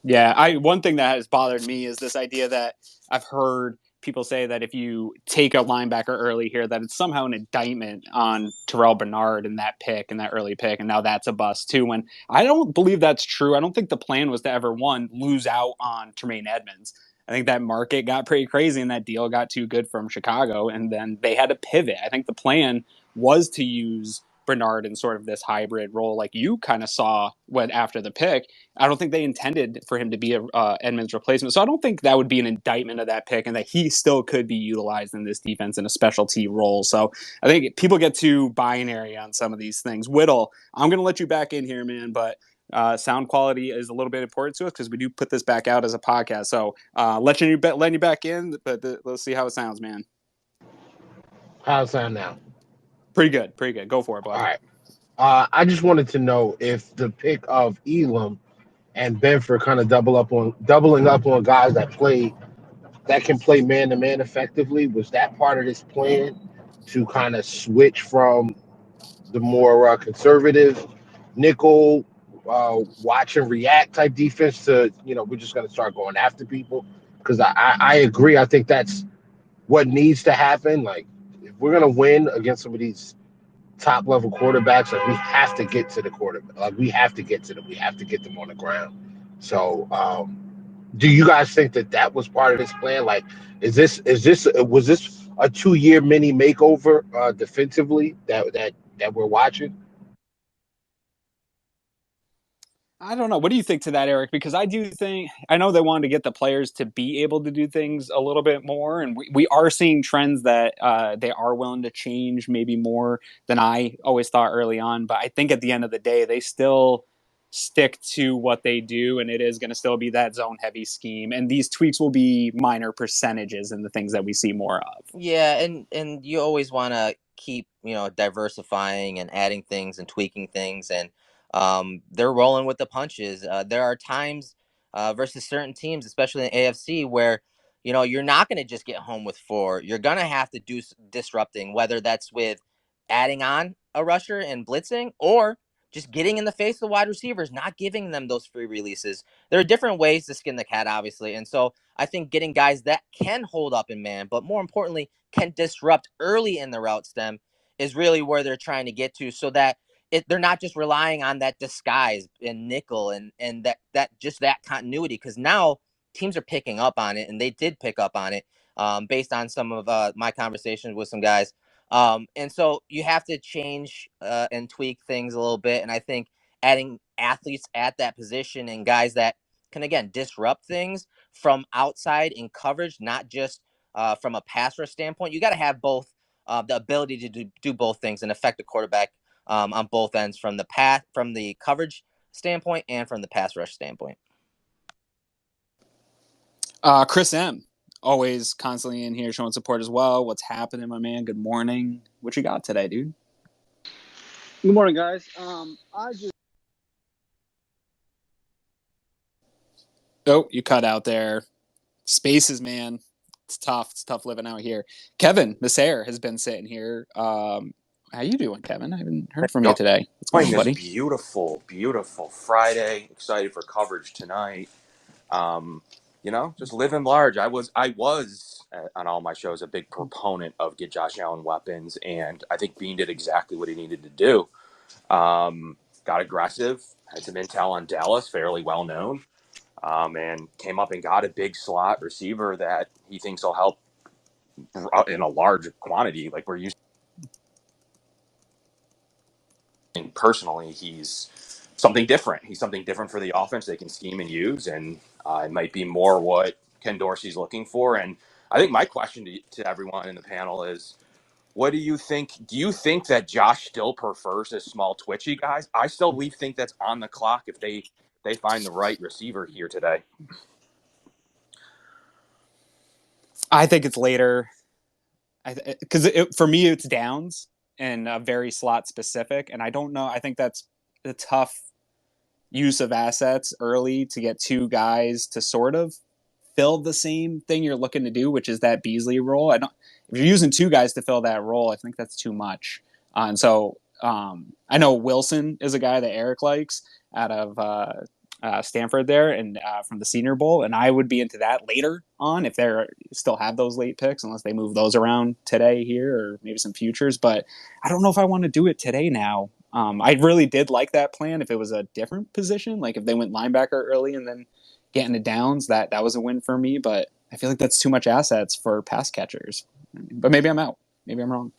Yeah, one thing that has bothered me is this idea that I've heard people say that if you take a linebacker early here, that it's somehow an indictment on Terrell Bernard and that early pick, and now that's a bust too. When I don't believe that's true. I don't think the plan was to ever, one, lose out on Tremaine Edmonds. I think that market got pretty crazy and that deal got too good from Chicago, and then they had to pivot. I think the plan was to use Bernard in sort of this hybrid role like you kind of saw after the pick. I don't think they intended for him to be a Edmonds replacement. So I don't think that would be an indictment of that pick, and that he still could be utilized in this defense in a specialty role. So I think people get too binary on some of these things. Whittle, I'm going to let you back in here, man, but sound quality is a little bit important to us because we do put this back out as a podcast. So letting you back in, but let's see how it sounds, man. How's it sound now? Pretty good. Go for it, bud. All right. I just wanted to know if the pick of Elam and Benford kind of doubling up on guys that can play man to man effectively. Was that part of this plan to kind of switch from the more conservative nickel, watch and react type defense to, we're just going to start going after people? Because I agree. I think that's what needs to happen. Like, if we're going to win against some of these top level quarterbacks, like, we have to get to the quarterback. Like, we have to get to them. We have to get them on the ground. So, do you guys think that was part of this plan? Like, was this a 2-year mini makeover defensively that we're watching? I don't know. What do you think to that, Erik? Because I know they wanted to get the players to be able to do things a little bit more. And we are seeing trends that they are willing to change maybe more than I always thought early on. But I think at the end of the day, they still stick to what they do. And it is going to still be that zone heavy scheme. And these tweaks will be minor percentages in the things that we see more of. Yeah, and you always want to keep, diversifying and adding things and tweaking things, and they're rolling with the punches. There are times versus certain teams, especially in the AFC, where you're not going to just get home with 4. You're going to have to do disrupting, whether that's with adding on a rusher and blitzing, or just getting in the face of the wide receivers, not giving them those free releases. There are different ways to skin the cat, obviously, and so I think getting guys that can hold up in man, but more importantly, can disrupt early in the route stem is really where they're trying to get to, so that they're not just relying on that disguise and nickel and that just that continuity. Because now teams are picking up on it, and they did pick up on it based on some of my conversations with some guys. And so you have to change and tweak things a little bit. And I think adding athletes at that position and guys that can, again, disrupt things from outside in coverage, not just from a pass rush standpoint. You got to have both the ability to do both things and affect the quarterback on both ends, from the coverage standpoint and from the pass rush standpoint. Chris M, always constantly in here showing support as well. What's happening, my man? Good morning. What you got today, dude? Good morning, guys. Oh, you cut out there. Spaces, man. It's tough. It's tough living out here. Kevin Massare has been sitting here. How you doing, Kevin? I haven't heard from you today. What's going on, buddy? Beautiful Friday. Excited for coverage tonight. Just living large. I was on all my shows a big proponent of get Josh Allen weapons, and I think Bean did exactly what he needed to do. Got aggressive, had some intel on Dallas, fairly well known, and came up and got a big slot receiver that he thinks will help in a large quantity like we're used to. And personally, he's something different. He's something different for the offense they can scheme and use, and it might be more what Ken Dorsey's looking for. And I think my question to everyone in the panel is, what do you think? Do you think that Josh still prefers his small, twitchy guys? I still think that's on the clock if they find the right receiver here today. I think it's later, because for me it's downs and very slot specific, and I don't know. I think that's a tough use of assets early to get two guys to sort of fill the same thing you're looking to do, which is that Beasley role. I don't. If you're using two guys to fill that role, I think that's too much. And so I know Wilson is a guy that Erik likes out of Stanford there and from the Senior Bowl, and I would be into that later on if they still have those late picks, unless they move those around today here or maybe some futures. But I don't know if I want to do it today now. I really did like that plan if it was a different position, like if they went linebacker early and then get into downs, that was a win for me. But I feel like that's too much assets for pass catchers. But maybe I'm out. Maybe I'm wrong.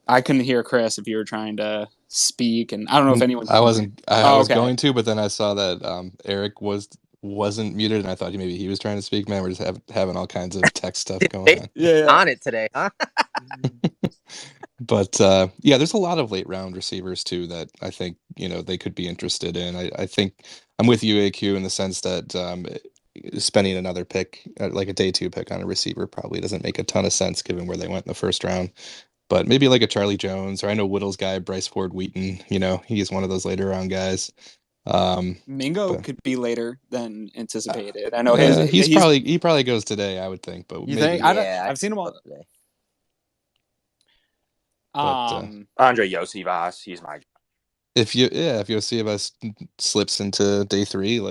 I couldn't hear Chris if you were trying to speak, and I don't know if anyone. I wasn't. I Oh, was okay. going to, but then I saw that Erik wasn't muted, and I thought maybe he was trying to speak. Man, we're just having all kinds of tech stuff going on. Yeah. On it today, huh? But yeah, there's a lot of late round receivers too that I think they could be interested in. I think I'm with you, AQ, in the sense that spending another pick, like a day two pick on a receiver, probably doesn't make a ton of sense given where they went in the first round. But maybe like a Charlie Jones, or I know Whittle's guy, Bryce Ford Wheaton. He's one of those later round guys. Mingo But could be later than anticipated. I know he's he probably goes today, I would think, but You think? maybe. Yeah, I've seen him all. today. But Andre Yosivas, he's my. if Yosivas slips into day three, I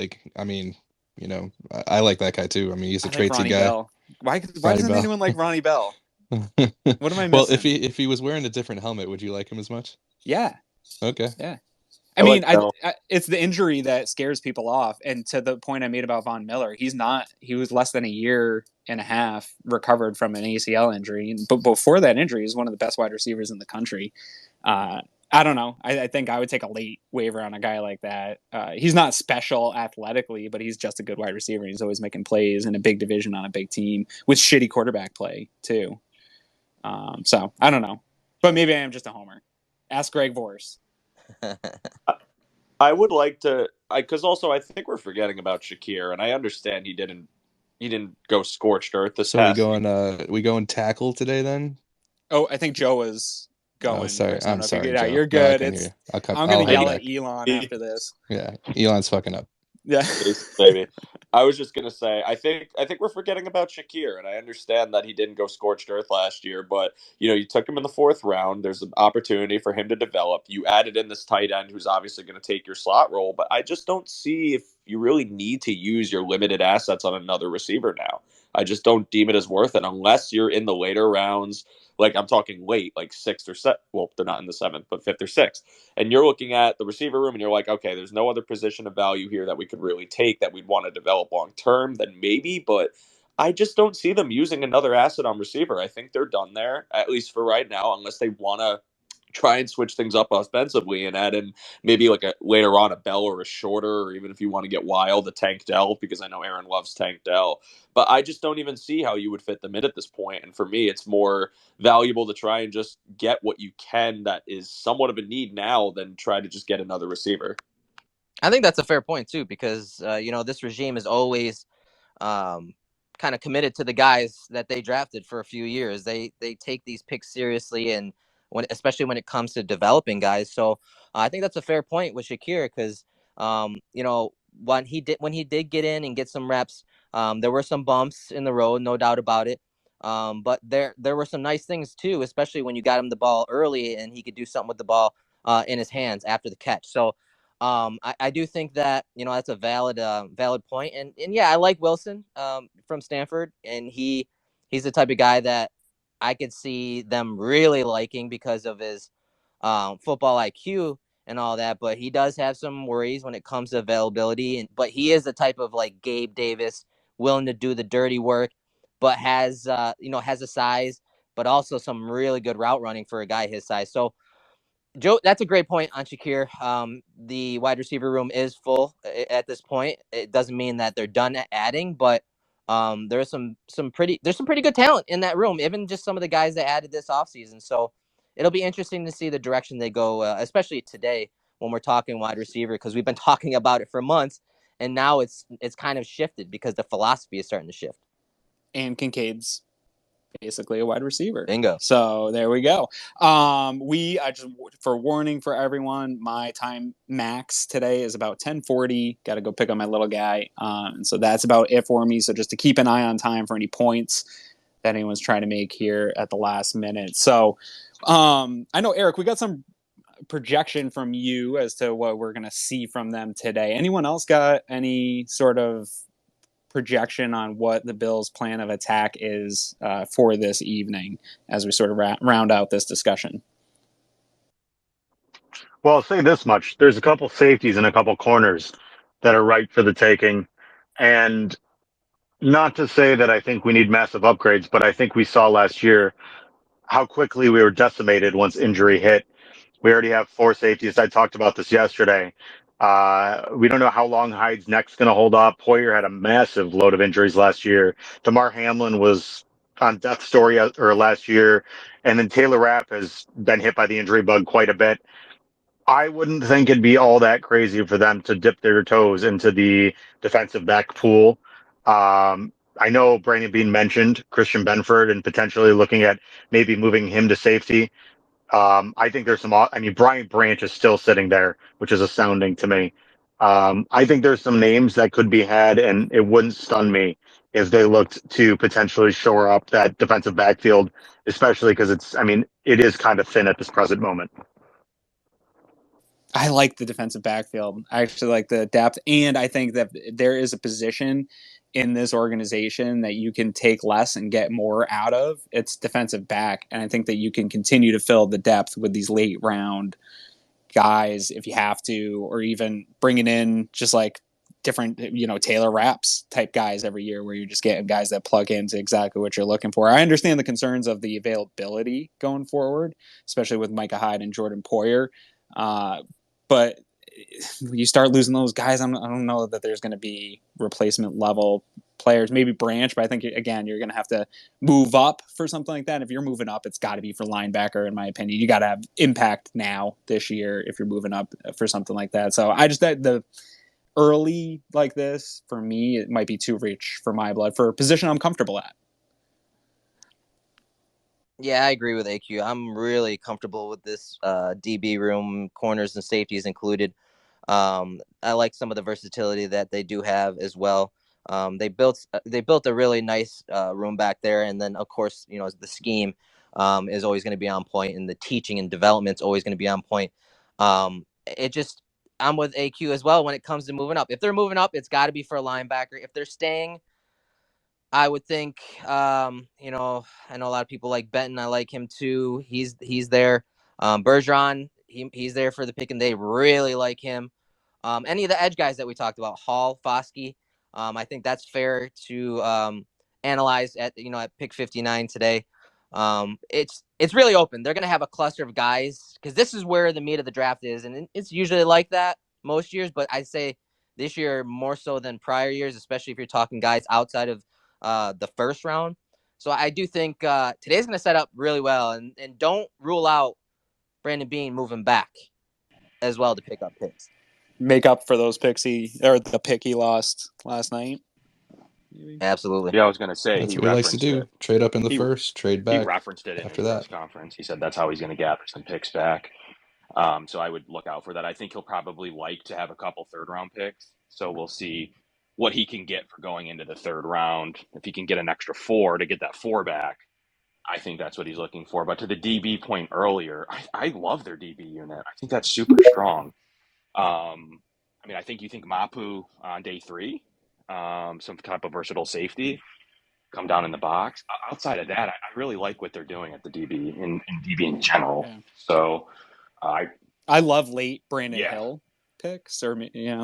like that guy too. I mean, he's a I like tradesy Ronnie guy. Bell. Why Ronnie doesn't Bell. anyone like Ronnie Bell? What am I Well, missing? if he was wearing a different helmet, would you like him as much? Yeah. Okay. Yeah. I I mean, like Bell. it's the injury that scares people off. And to the point I made about Von Miller, he was less than a year and a half recovered from an ACL injury. But before that injury, he was one of the best wide receivers in the country. I don't know. I think I would take a late waiver on a guy like that. He's not special athletically, but he's just a good wide receiver. He's always making plays in a big division on a big team with shitty quarterback play, too. So I don't know. But maybe I am just a homer. Ask Greg Vorse. I would like to, because also I think we're forgetting about Shakir, and I understand he didn't go scorched earth this So past. we going tackle today then? Oh, I think Joe was going. Oh, sorry. Chris. I don't I'm know if you sorry, get out. Joe. You're No, I good. can hear you. I'm I'll gonna head yell at back. Elon after this. Yeah, Elon's fucking up. Yeah. Baby. I was just gonna say, I think we're forgetting about Shakir, and I understand that he didn't go scorched earth last year, but you took him in the fourth round. There's an opportunity for him to develop. You added in this tight end who's obviously going to take your slot role, but I just don't see if you really need to use your limited assets on another receiver now. I just don't deem it as worth it unless you're in the later rounds. Like I'm talking late, like sixth or seventh. Well, they're not in the seventh, but fifth or sixth. And you're looking at the receiver room and you're like, okay, there's no other position of value here that we could really take that we'd want to develop long term, then maybe, but I just don't see them using another asset on receiver. I think they're done there, at least for right now, unless they want to try and switch things up offensively and add in maybe like a later on a Bell or a Shorter, or even if you want to get wild, a Tank Dell, because I know Aaron loves Tank Dell. But I just don't even see how you would fit them in at this point. And for me, it's more valuable to try and just get what you can that is somewhat of a need now than try to just get another receiver. I think that's a fair point too, because this regime is always kind of committed to the guys that they drafted for a few years. They take these picks seriously, and especially when it comes to developing guys. So I think that's a fair point with Shakir, because when he did get in and get some reps, there were some bumps in the road, no doubt about it. But there were some nice things too, especially when you got him the ball early and he could do something with the ball in his hands after the catch. So I do think that that's a valid point, and yeah, I like Wilson from Stanford, and he's the type of guy that I could see them really liking because of his football IQ, and all that, but he does have some worries when it comes to availability. But he is the type of like Gabe Davis, willing to do the dirty work, but has has a size, but also some really good route running for a guy his size. So Joe, that's a great point on Shakir. The wide receiver room is full at this point. It doesn't mean that they're done adding, but there's some pretty good talent in that room. Even just some of the guys that added this offseason. So it'll be interesting to see the direction they go, especially today when we're talking wide receiver, because we've been talking about it for months, and now it's kind of shifted because the philosophy is starting to shift. And Kincaid's basically a wide receiver. Bingo. So there we go. I just, for warning for everyone, my time max today is about 10:40. Got to go pick up my little guy. And so that's about it for me. So just to keep an eye on time for any points that anyone's trying to make here at the last minute. So I know, Erik, we got some projection from you as to what we're going to see from them today. Anyone else got any sort of projection on what the Bills' plan of attack is for this evening as we sort of round out this discussion? Well, I'll say this much. There's a couple safeties and a couple corners that are ripe for the taking. And not to say that I think we need massive upgrades, but I think we saw last year how quickly we were decimated once injury hit. We already have 4 safeties. I talked about this yesterday. We don't know how long Hyde's neck's going to hold up. Hoyer had a massive load of injuries last year. DeMar Hamlin was on death's door last year. And then Taylor Rapp has been hit by the injury bug quite a bit. I wouldn't think it'd be all that crazy for them to dip their toes into the defensive back pool. I know Brandon Bean mentioned Christian Benford and potentially looking at maybe moving him to safety. I think there's some. I mean, Brian Branch is still sitting there, which is astounding to me. I think there's some names that could be had, and it wouldn't stun me if they looked to potentially shore up that defensive backfield, especially because it is kind of thin at this present moment. I like the defensive backfield. I actually like the depth, and I think that there is a position in this organization that you can take less and get more out of. It's defensive back, and I think that you can continue to fill the depth with these late round guys if you have to, or even bringing in just like different, Taylor Rapps type guys every year where you're just getting guys that plug into exactly what you're looking for. I understand the concerns of the availability going forward, especially with Micah Hyde and Jordan Poyer. But you start losing those guys, I don't know that there's going to be replacement level players. Maybe Branch, but I think, again, you're going to have to move up for something like that. If you're moving up, it's got to be for linebacker, in my opinion. You got to have impact now this year if you're moving up for something like that. So I just, the early like this, for me, it might be too rich for my blood for a position I'm comfortable at. Yeah, I agree with AQ. I'm really comfortable with this DB room, corners and safeties included. I like some of the versatility that they do have as well. They built a really nice room back there, and then of course the scheme is always going to be on point, and the teaching and development is always going to be on point. I'm with AQ as well when it comes to moving up. If they're moving up, it's got to be for a linebacker. If they're staying, I would think, I know a lot of people like Benton. I like him too. He's there. Bergeron, he's there for the pick, and they really like him. Any of the edge guys that we talked about, Hall, Foskey, I think that's fair to analyze at pick 59 today. It's really open. They're going to have a cluster of guys because this is where the meat of the draft is, and it's usually like that most years, but I'd say this year more so than prior years, especially if you're talking guys outside of the first round. So I do think today's going to set up really well, and don't rule out Brandon Bean moving back as well to pick up picks. Make up for those picks the pick he lost last night. Absolutely. Yeah, I was going to say That's he what he likes to referenced do. it. Trade up in the first, trade back He referenced it in after his press that. conference. He said that's how he's going to gather some picks back. So I would look out for that. I think he'll probably like to have a couple third-round picks. So we'll see what he can get for going into the third round. If he can get an extra 4 to get that 4 back, I think that's what he's looking for. But to the DB point earlier, I love their DB unit. I think that's super strong. I think you think Mapu on day 3, some type of versatile safety, come down in the box. Outside of that, I really like what they're doing at the DB in DB in general. Yeah. So I love late Brandon Yeah. Hill picks, or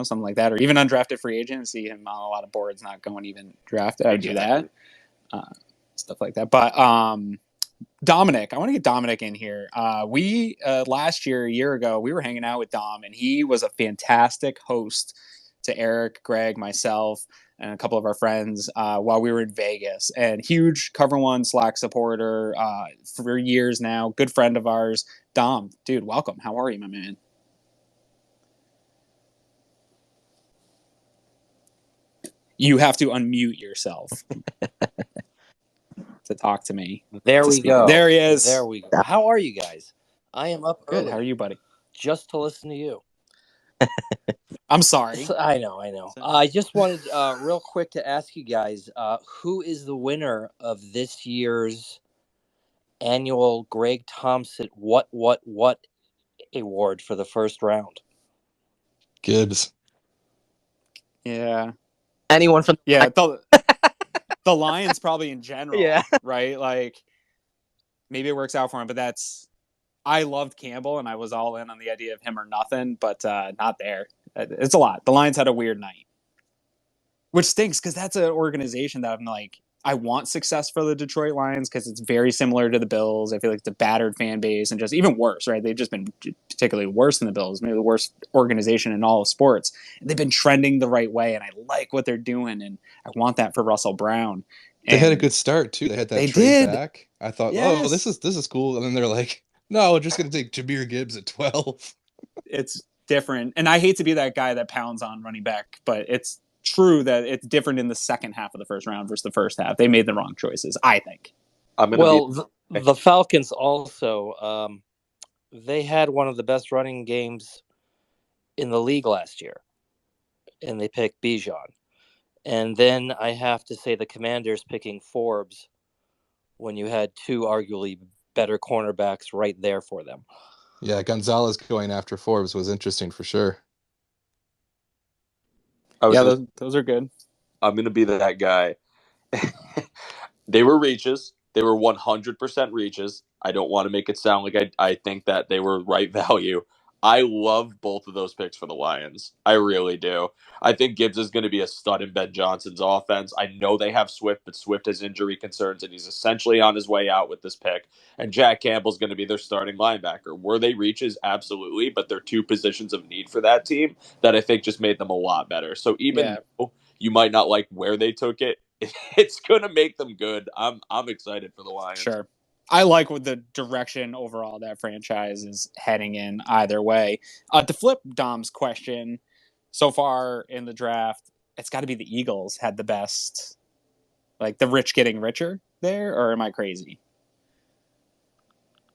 something like that, or even undrafted free agent. See him on a lot of boards not going even drafted. I would do that, stuff like that. But Dominic, I want to get Dominic in here. We last year, a year ago, we were hanging out with Dom, and he was a fantastic host to Eric, Greg, myself, and a couple of our friends while we were in Vegas. And huge Cover One Slack supporter for years now. Good friend of ours. Dom, dude, welcome. How are you, my man? You have to unmute yourself to talk to me. There we go. There he is. There we go. How are you guys? I am up Good. early. How are you, buddy? Just to listen to you. I'm sorry. I know. I just wanted real quick to ask you guys, who is the winner of this year's annual Greg Thompson what award for the first round? Gibbs. Yeah. Anyone from the Lions probably in general, yeah, right? Like maybe it works out for him, but I loved Campbell and I was all in on the idea of him or nothing, but not there. It's a lot. The Lions had a weird night, which stinks because that's an organization that I'm like, I want success for the Detroit Lions because it's very similar to the Bills. I feel like it's a battered fan base and just even worse, right? They've just been particularly worse than the Bills, maybe the worst organization in all of sports. And they've been trending the right way, and I like what they're doing, and I want that for Russell Brown. They had a good start too. They had that trade back. I thought, oh, this is cool. And then they're like, no, we're just going to take Jahmyr Gibbs at 12. It's different. And I hate to be that guy that pounds on running back, but it's true that it's different in the second half of the first round versus the first half. They made the wrong choices, I think. The Falcons also, they had one of the best running games in the league last year, and they picked Bijan. And then I have to say the Commanders picking Forbes when you had two arguably better cornerbacks right there for them. Yeah, Gonzalez going after Forbes was interesting for sure. Those are good. I'm going to be that guy. They were reaches. They were 100% reaches. I don't want to make it sound like I think that they were right value. I love both of those picks for the Lions. I really do. I think Gibbs is going to be a stud in Ben Johnson's offense. I know they have Swift, but Swift has injury concerns, and he's essentially on his way out with this pick. And Jack Campbell's going to be their starting linebacker. Were they reaches? Absolutely, but they're two positions of need for that team that I think just made them a lot better. So even though you might not like where they took it, it's going to make them good. I'm excited for the Lions. Sure. I like what the direction overall that franchise is heading in either way. To flip Dom's question, so far in the draft, it's got to be the Eagles had the best, like the rich getting richer there, or am I crazy?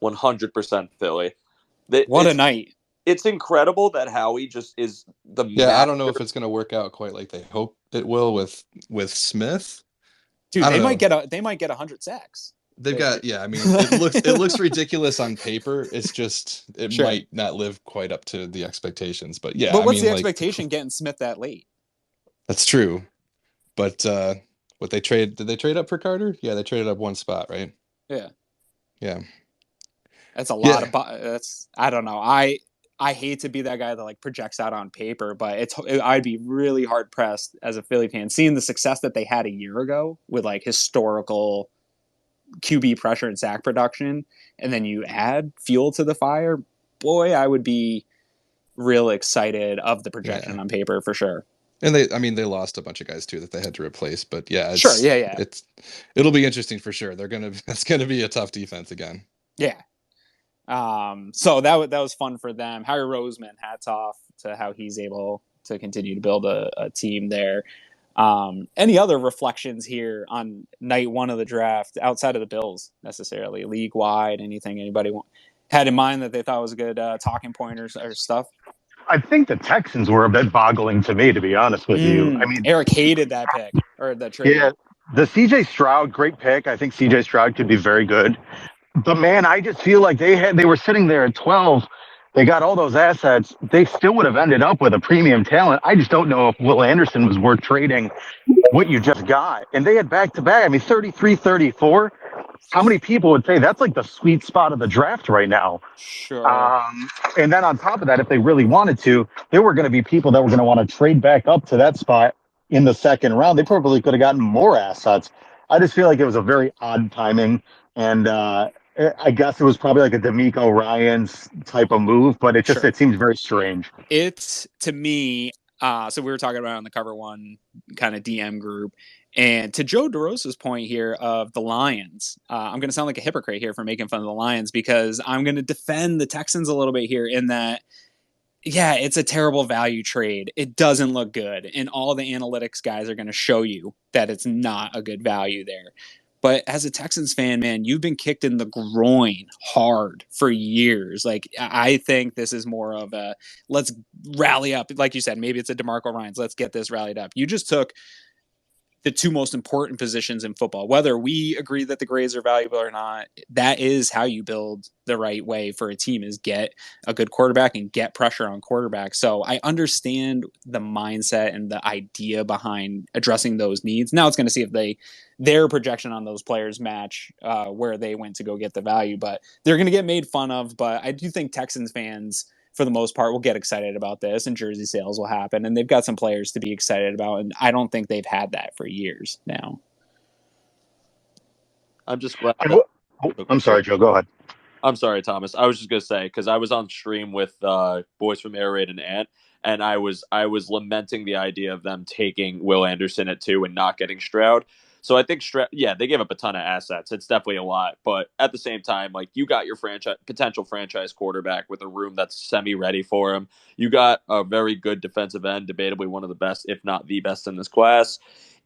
100% Philly. What a night. It's incredible that Howie just is the I don't know if it's going to work out quite like they hope it will with Smith. Dude, they might get 100 sacks. They've got it looks ridiculous on paper. It's just might not live quite up to the expectations. But but what's the expectation getting Smith that late? That's true. But did they trade up for Carter? Yeah, they traded up one spot, right? Yeah. That's a lot of I don't know. I hate to be that guy that like projects out on paper, but I'd be really hard pressed as a Philly fan seeing the success that they had a year ago with like historical QB pressure and sack production, and then you add fuel to the fire. Boy, I would be real excited of the projection on paper for sure. And they lost a bunch of guys too that they had to replace, but it'll be interesting for sure. That's gonna be a tough defense again. Yeah. So that was fun for them. Harry Roseman, hats off to how he's able to continue to build a team there. Any other reflections here on night one of the draft outside of the Bills necessarily, league wide? Anything anybody had in mind that they thought was a good talking point or stuff? I think the Texans were a bit boggling to me, to be honest with you. I mean, Eric hated that pick or that trade. Yeah, the CJ Stroud, great pick. I think CJ Stroud could be very good. But man, I just feel like they were sitting there at 12. They got all those assets. They still would have ended up with a premium talent. I just don't know if Will Anderson was worth trading what you just got. And they had back-to-back. I mean, 33-34. how many people would say that's like the sweet spot of the draft right now? Sure. And then on top of that, if they really wanted to, there were going to be people that were going to want to trade back up to that spot in the second round. They probably could have gotten more assets. I just feel like it was a very odd timing. And I guess it was probably like a D'Amico Ryans type of move, but it Sure. seems very strange. It's, to me, so we were talking about on the Cover One kind of DM group, and to Joe DeRosa's point here of the Lions, I'm going to sound like a hypocrite here for making fun of the Lions, because I'm going to defend the Texans a little bit here in that, yeah, it's a terrible value trade. It doesn't look good, and all the analytics guys are going to show you that it's not a good value there. But as a Texans fan, man, you've been kicked in the groin hard for years. Like, I think this is more of a, let's rally up. Like you said, maybe it's a DeMarco Ryans. Let's get this rallied up. You just took the two most important positions in football. Whether we agree that the grades are valuable or not, that is how you build the right way for a team, is get a good quarterback and get pressure on quarterback. So I understand the mindset and the idea behind addressing those needs. Now it's going to see if their projection on those players match where they went to go get the value, but they're going to get made fun of. But I do think Texans fans, for the most part, will get excited about this, and jersey sales will happen, and they've got some players to be excited about, and I don't think they've had that for years now. I'm just glad. I'm sorry, Joe. Go ahead. I'm sorry, Thomas. I was just gonna say, because I was on stream with boys from Air Raid and Ant, and I was lamenting the idea of them taking Will Anderson at 2 and not getting Stroud. So I think Stroud, yeah, they gave up a ton of assets. It's definitely a lot, but at the same time, like, you got your potential franchise quarterback with a room that's semi-ready for him. You got a very good defensive end, debatably one of the best, if not the best in this class.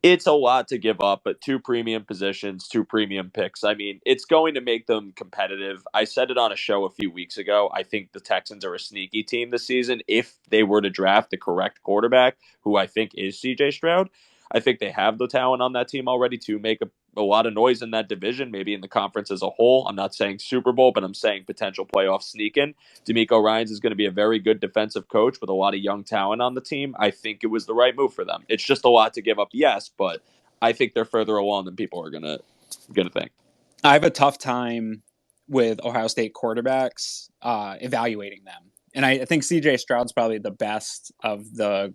It's a lot to give up, but 2 premium positions, 2 premium picks. I mean, it's going to make them competitive. I said it on a show a few weeks ago. I think the Texans are a sneaky team this season if they were to draft the correct quarterback, who I think is CJ Stroud. I think they have the talent on that team already to make a lot of noise in that division, maybe in the conference as a whole. I'm not saying Super Bowl, but I'm saying potential playoff sneak in. D'Amico Ryans is going to be a very good defensive coach with a lot of young talent on the team. I think it was the right move for them. It's just a lot to give up, yes, but I think they're further along than people are gonna think. I have a tough time with Ohio State quarterbacks evaluating them, and I think CJ Stroud's probably the best of the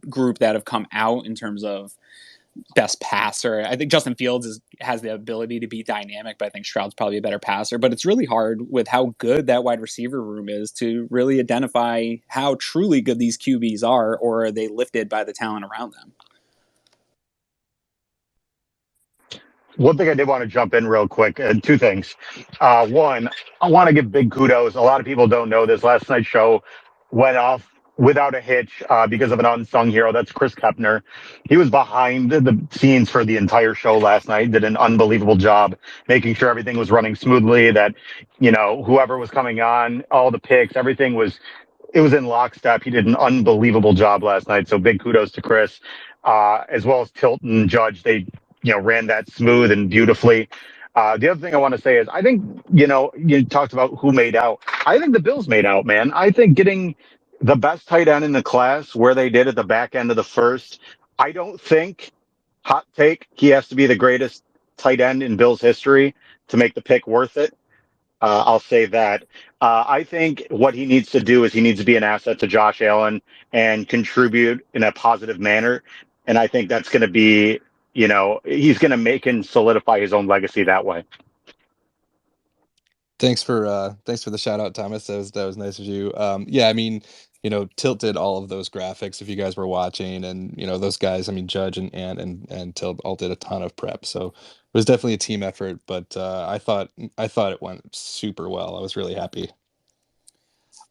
group that have come out in terms of best passer. I think Justin Fields has the ability to be dynamic, but I think Stroud's probably a better passer. But it's really hard with how good that wide receiver room is to really identify how truly good these QBs are, or are they lifted by the talent around them? One thing I did want to jump in real quick, and 2 things. One, I want to give big kudos. A lot of people don't know this. Last night's show went off without a hitch because of an unsung hero. That's Chris Kepner. He was behind the scenes for the entire show last night, did an unbelievable job making sure everything was running smoothly, that, whoever was coming on, all the picks, everything was in lockstep. He did an unbelievable job last night. So big kudos to Chris, as well as Tilton Judge. They, ran that smooth and beautifully. The other thing I want to say is, I think, you talked about who made out. I think the Bills made out, man. I think getting the best tight end in the class where they did at the back end of the first, I don't think, hot take, he has to be the greatest tight end in Bills history to make the pick worth it. I'll say that. I think what he needs to do is he needs to be an asset to Josh Allen and contribute in a positive manner. And I think that's going to be, he's going to make and solidify his own legacy that way. Thanks for the shout out, Thomas. That was nice of you. Yeah, I mean, Tilt did all of those graphics if you guys were watching, and those guys, I mean, Judge and Ant and Tilt all did a ton of prep. So it was definitely a team effort, but I thought it went super well. I was really happy.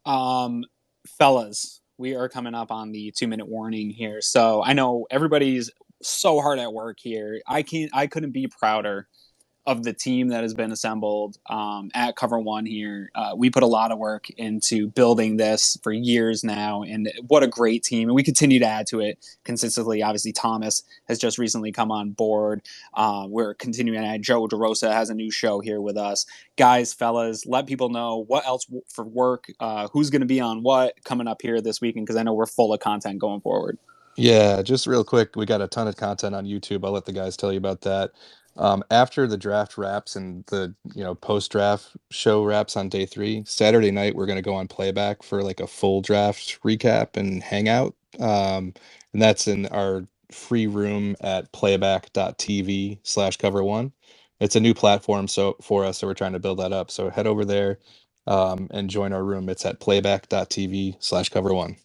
Fellas, we are coming up on the 2-minute warning here. So I know everybody's so hard at work here. I couldn't be prouder of the team that has been assembled at Cover One here. We put a lot of work into building this for years now, and what a great team. And we continue to add to it consistently. Obviously, Thomas has just recently come on board. We're continuing to add. Joe DeRosa has a new show here with us. Guys, fellas, let people know what else for work, who's going to be on what coming up here this weekend, because I know we're full of content going forward. Yeah, just real quick, we got a ton of content on YouTube. I'll let the guys tell you about that. After the draft wraps and the post draft show wraps on day 3, Saturday night we're gonna go on playback for like a full draft recap and hangout. And that's in our free room at playback.tv/cover1. It's a new platform for us, so we're trying to build that up. So head over there and join our room. It's at playback.tv/cover1.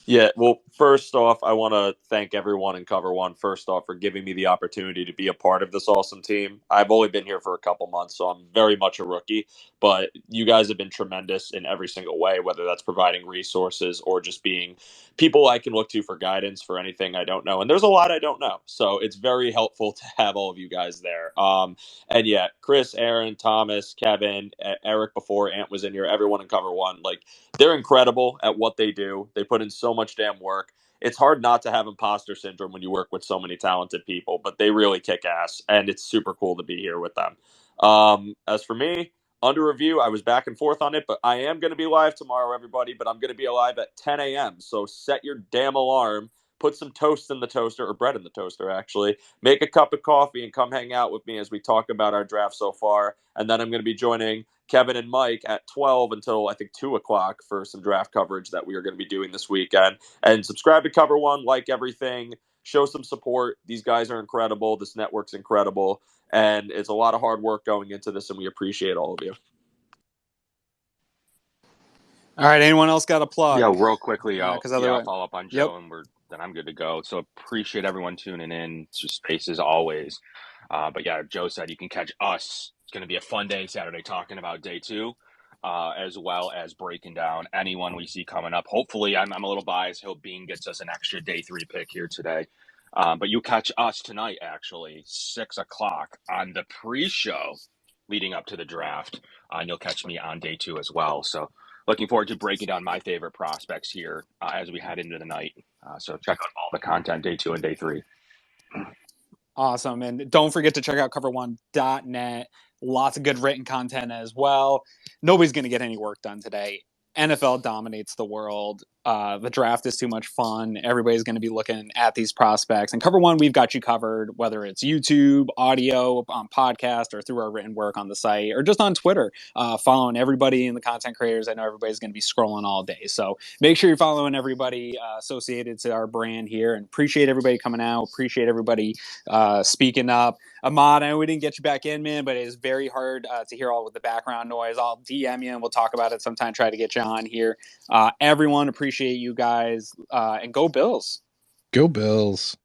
Yeah, well, first off, I want to thank everyone in Cover One, first off, for giving me the opportunity to be a part of this awesome team. I've only been here for a couple months, so I'm very much a rookie, but you guys have been tremendous in every single way, whether that's providing resources or just being people I can look to for guidance for anything I don't know. And there's a lot I don't know, so it's very helpful to have all of you guys there. And yeah, Chris, Aaron, Thomas, Kevin, Erik before Ant was in here, everyone in Cover One, like, they're incredible at what they do. They put in so much damn work. It's hard not to have imposter syndrome when you work with so many talented people, but they really kick ass, and it's super cool to be here with them. As for me, under review, I was back and forth on it, but I am going to be live tomorrow, everybody, but I'm going to be alive at 10 a.m., so set your damn alarm. Put some toast in the toaster, or bread in the toaster, actually. Make a cup of coffee and come hang out with me as we talk about our draft so far. And then I'm going to be joining Kevin and Mike at 12 until I think 2 o'clock for some draft coverage that we are going to be doing this weekend. And subscribe to Cover One, like everything, show some support. These guys are incredible. This network's incredible. And it's a lot of hard work going into this, and we appreciate all of you. All right. Anyone else got a plug? Yeah, real quickly, I'll Otherwise, follow up on yep. Joe, and then I'm good to go. So appreciate everyone tuning in to Space as always. But yeah, Joe said you can catch us. It's going to be a fun day Saturday talking about day 2, as well as breaking down anyone we see coming up. Hopefully, I'm a little biased. Hope Bean gets us an extra day 3 pick here today. But you catch us tonight, actually, 6 o'clock on the pre-show leading up to the draft. And you'll catch me on day 2 as well. So looking forward to breaking down my favorite prospects here as we head into the night. So check out all the content day 2 and day 3. Awesome. And don't forget to check out cover1.net. Lots of good written content as well. Nobody's going to get any work done today. NFL dominates the world. The draft is too much fun. Everybody's going to be looking at these prospects. And Cover One, we've got you covered, whether it's YouTube, audio, on podcast, or through our written work on the site, or just on Twitter, following everybody in the content creators. I know everybody's going to be scrolling all day. So make sure you're following everybody associated to our brand here. And appreciate everybody coming out. Appreciate everybody speaking up. Ahmad, I know we didn't get you back in, man, but it is very hard to hear all with the background noise. I'll DM you and we'll talk about it sometime, try to get you on here. Everyone, appreciate you guys, and go Bills. Go Bills.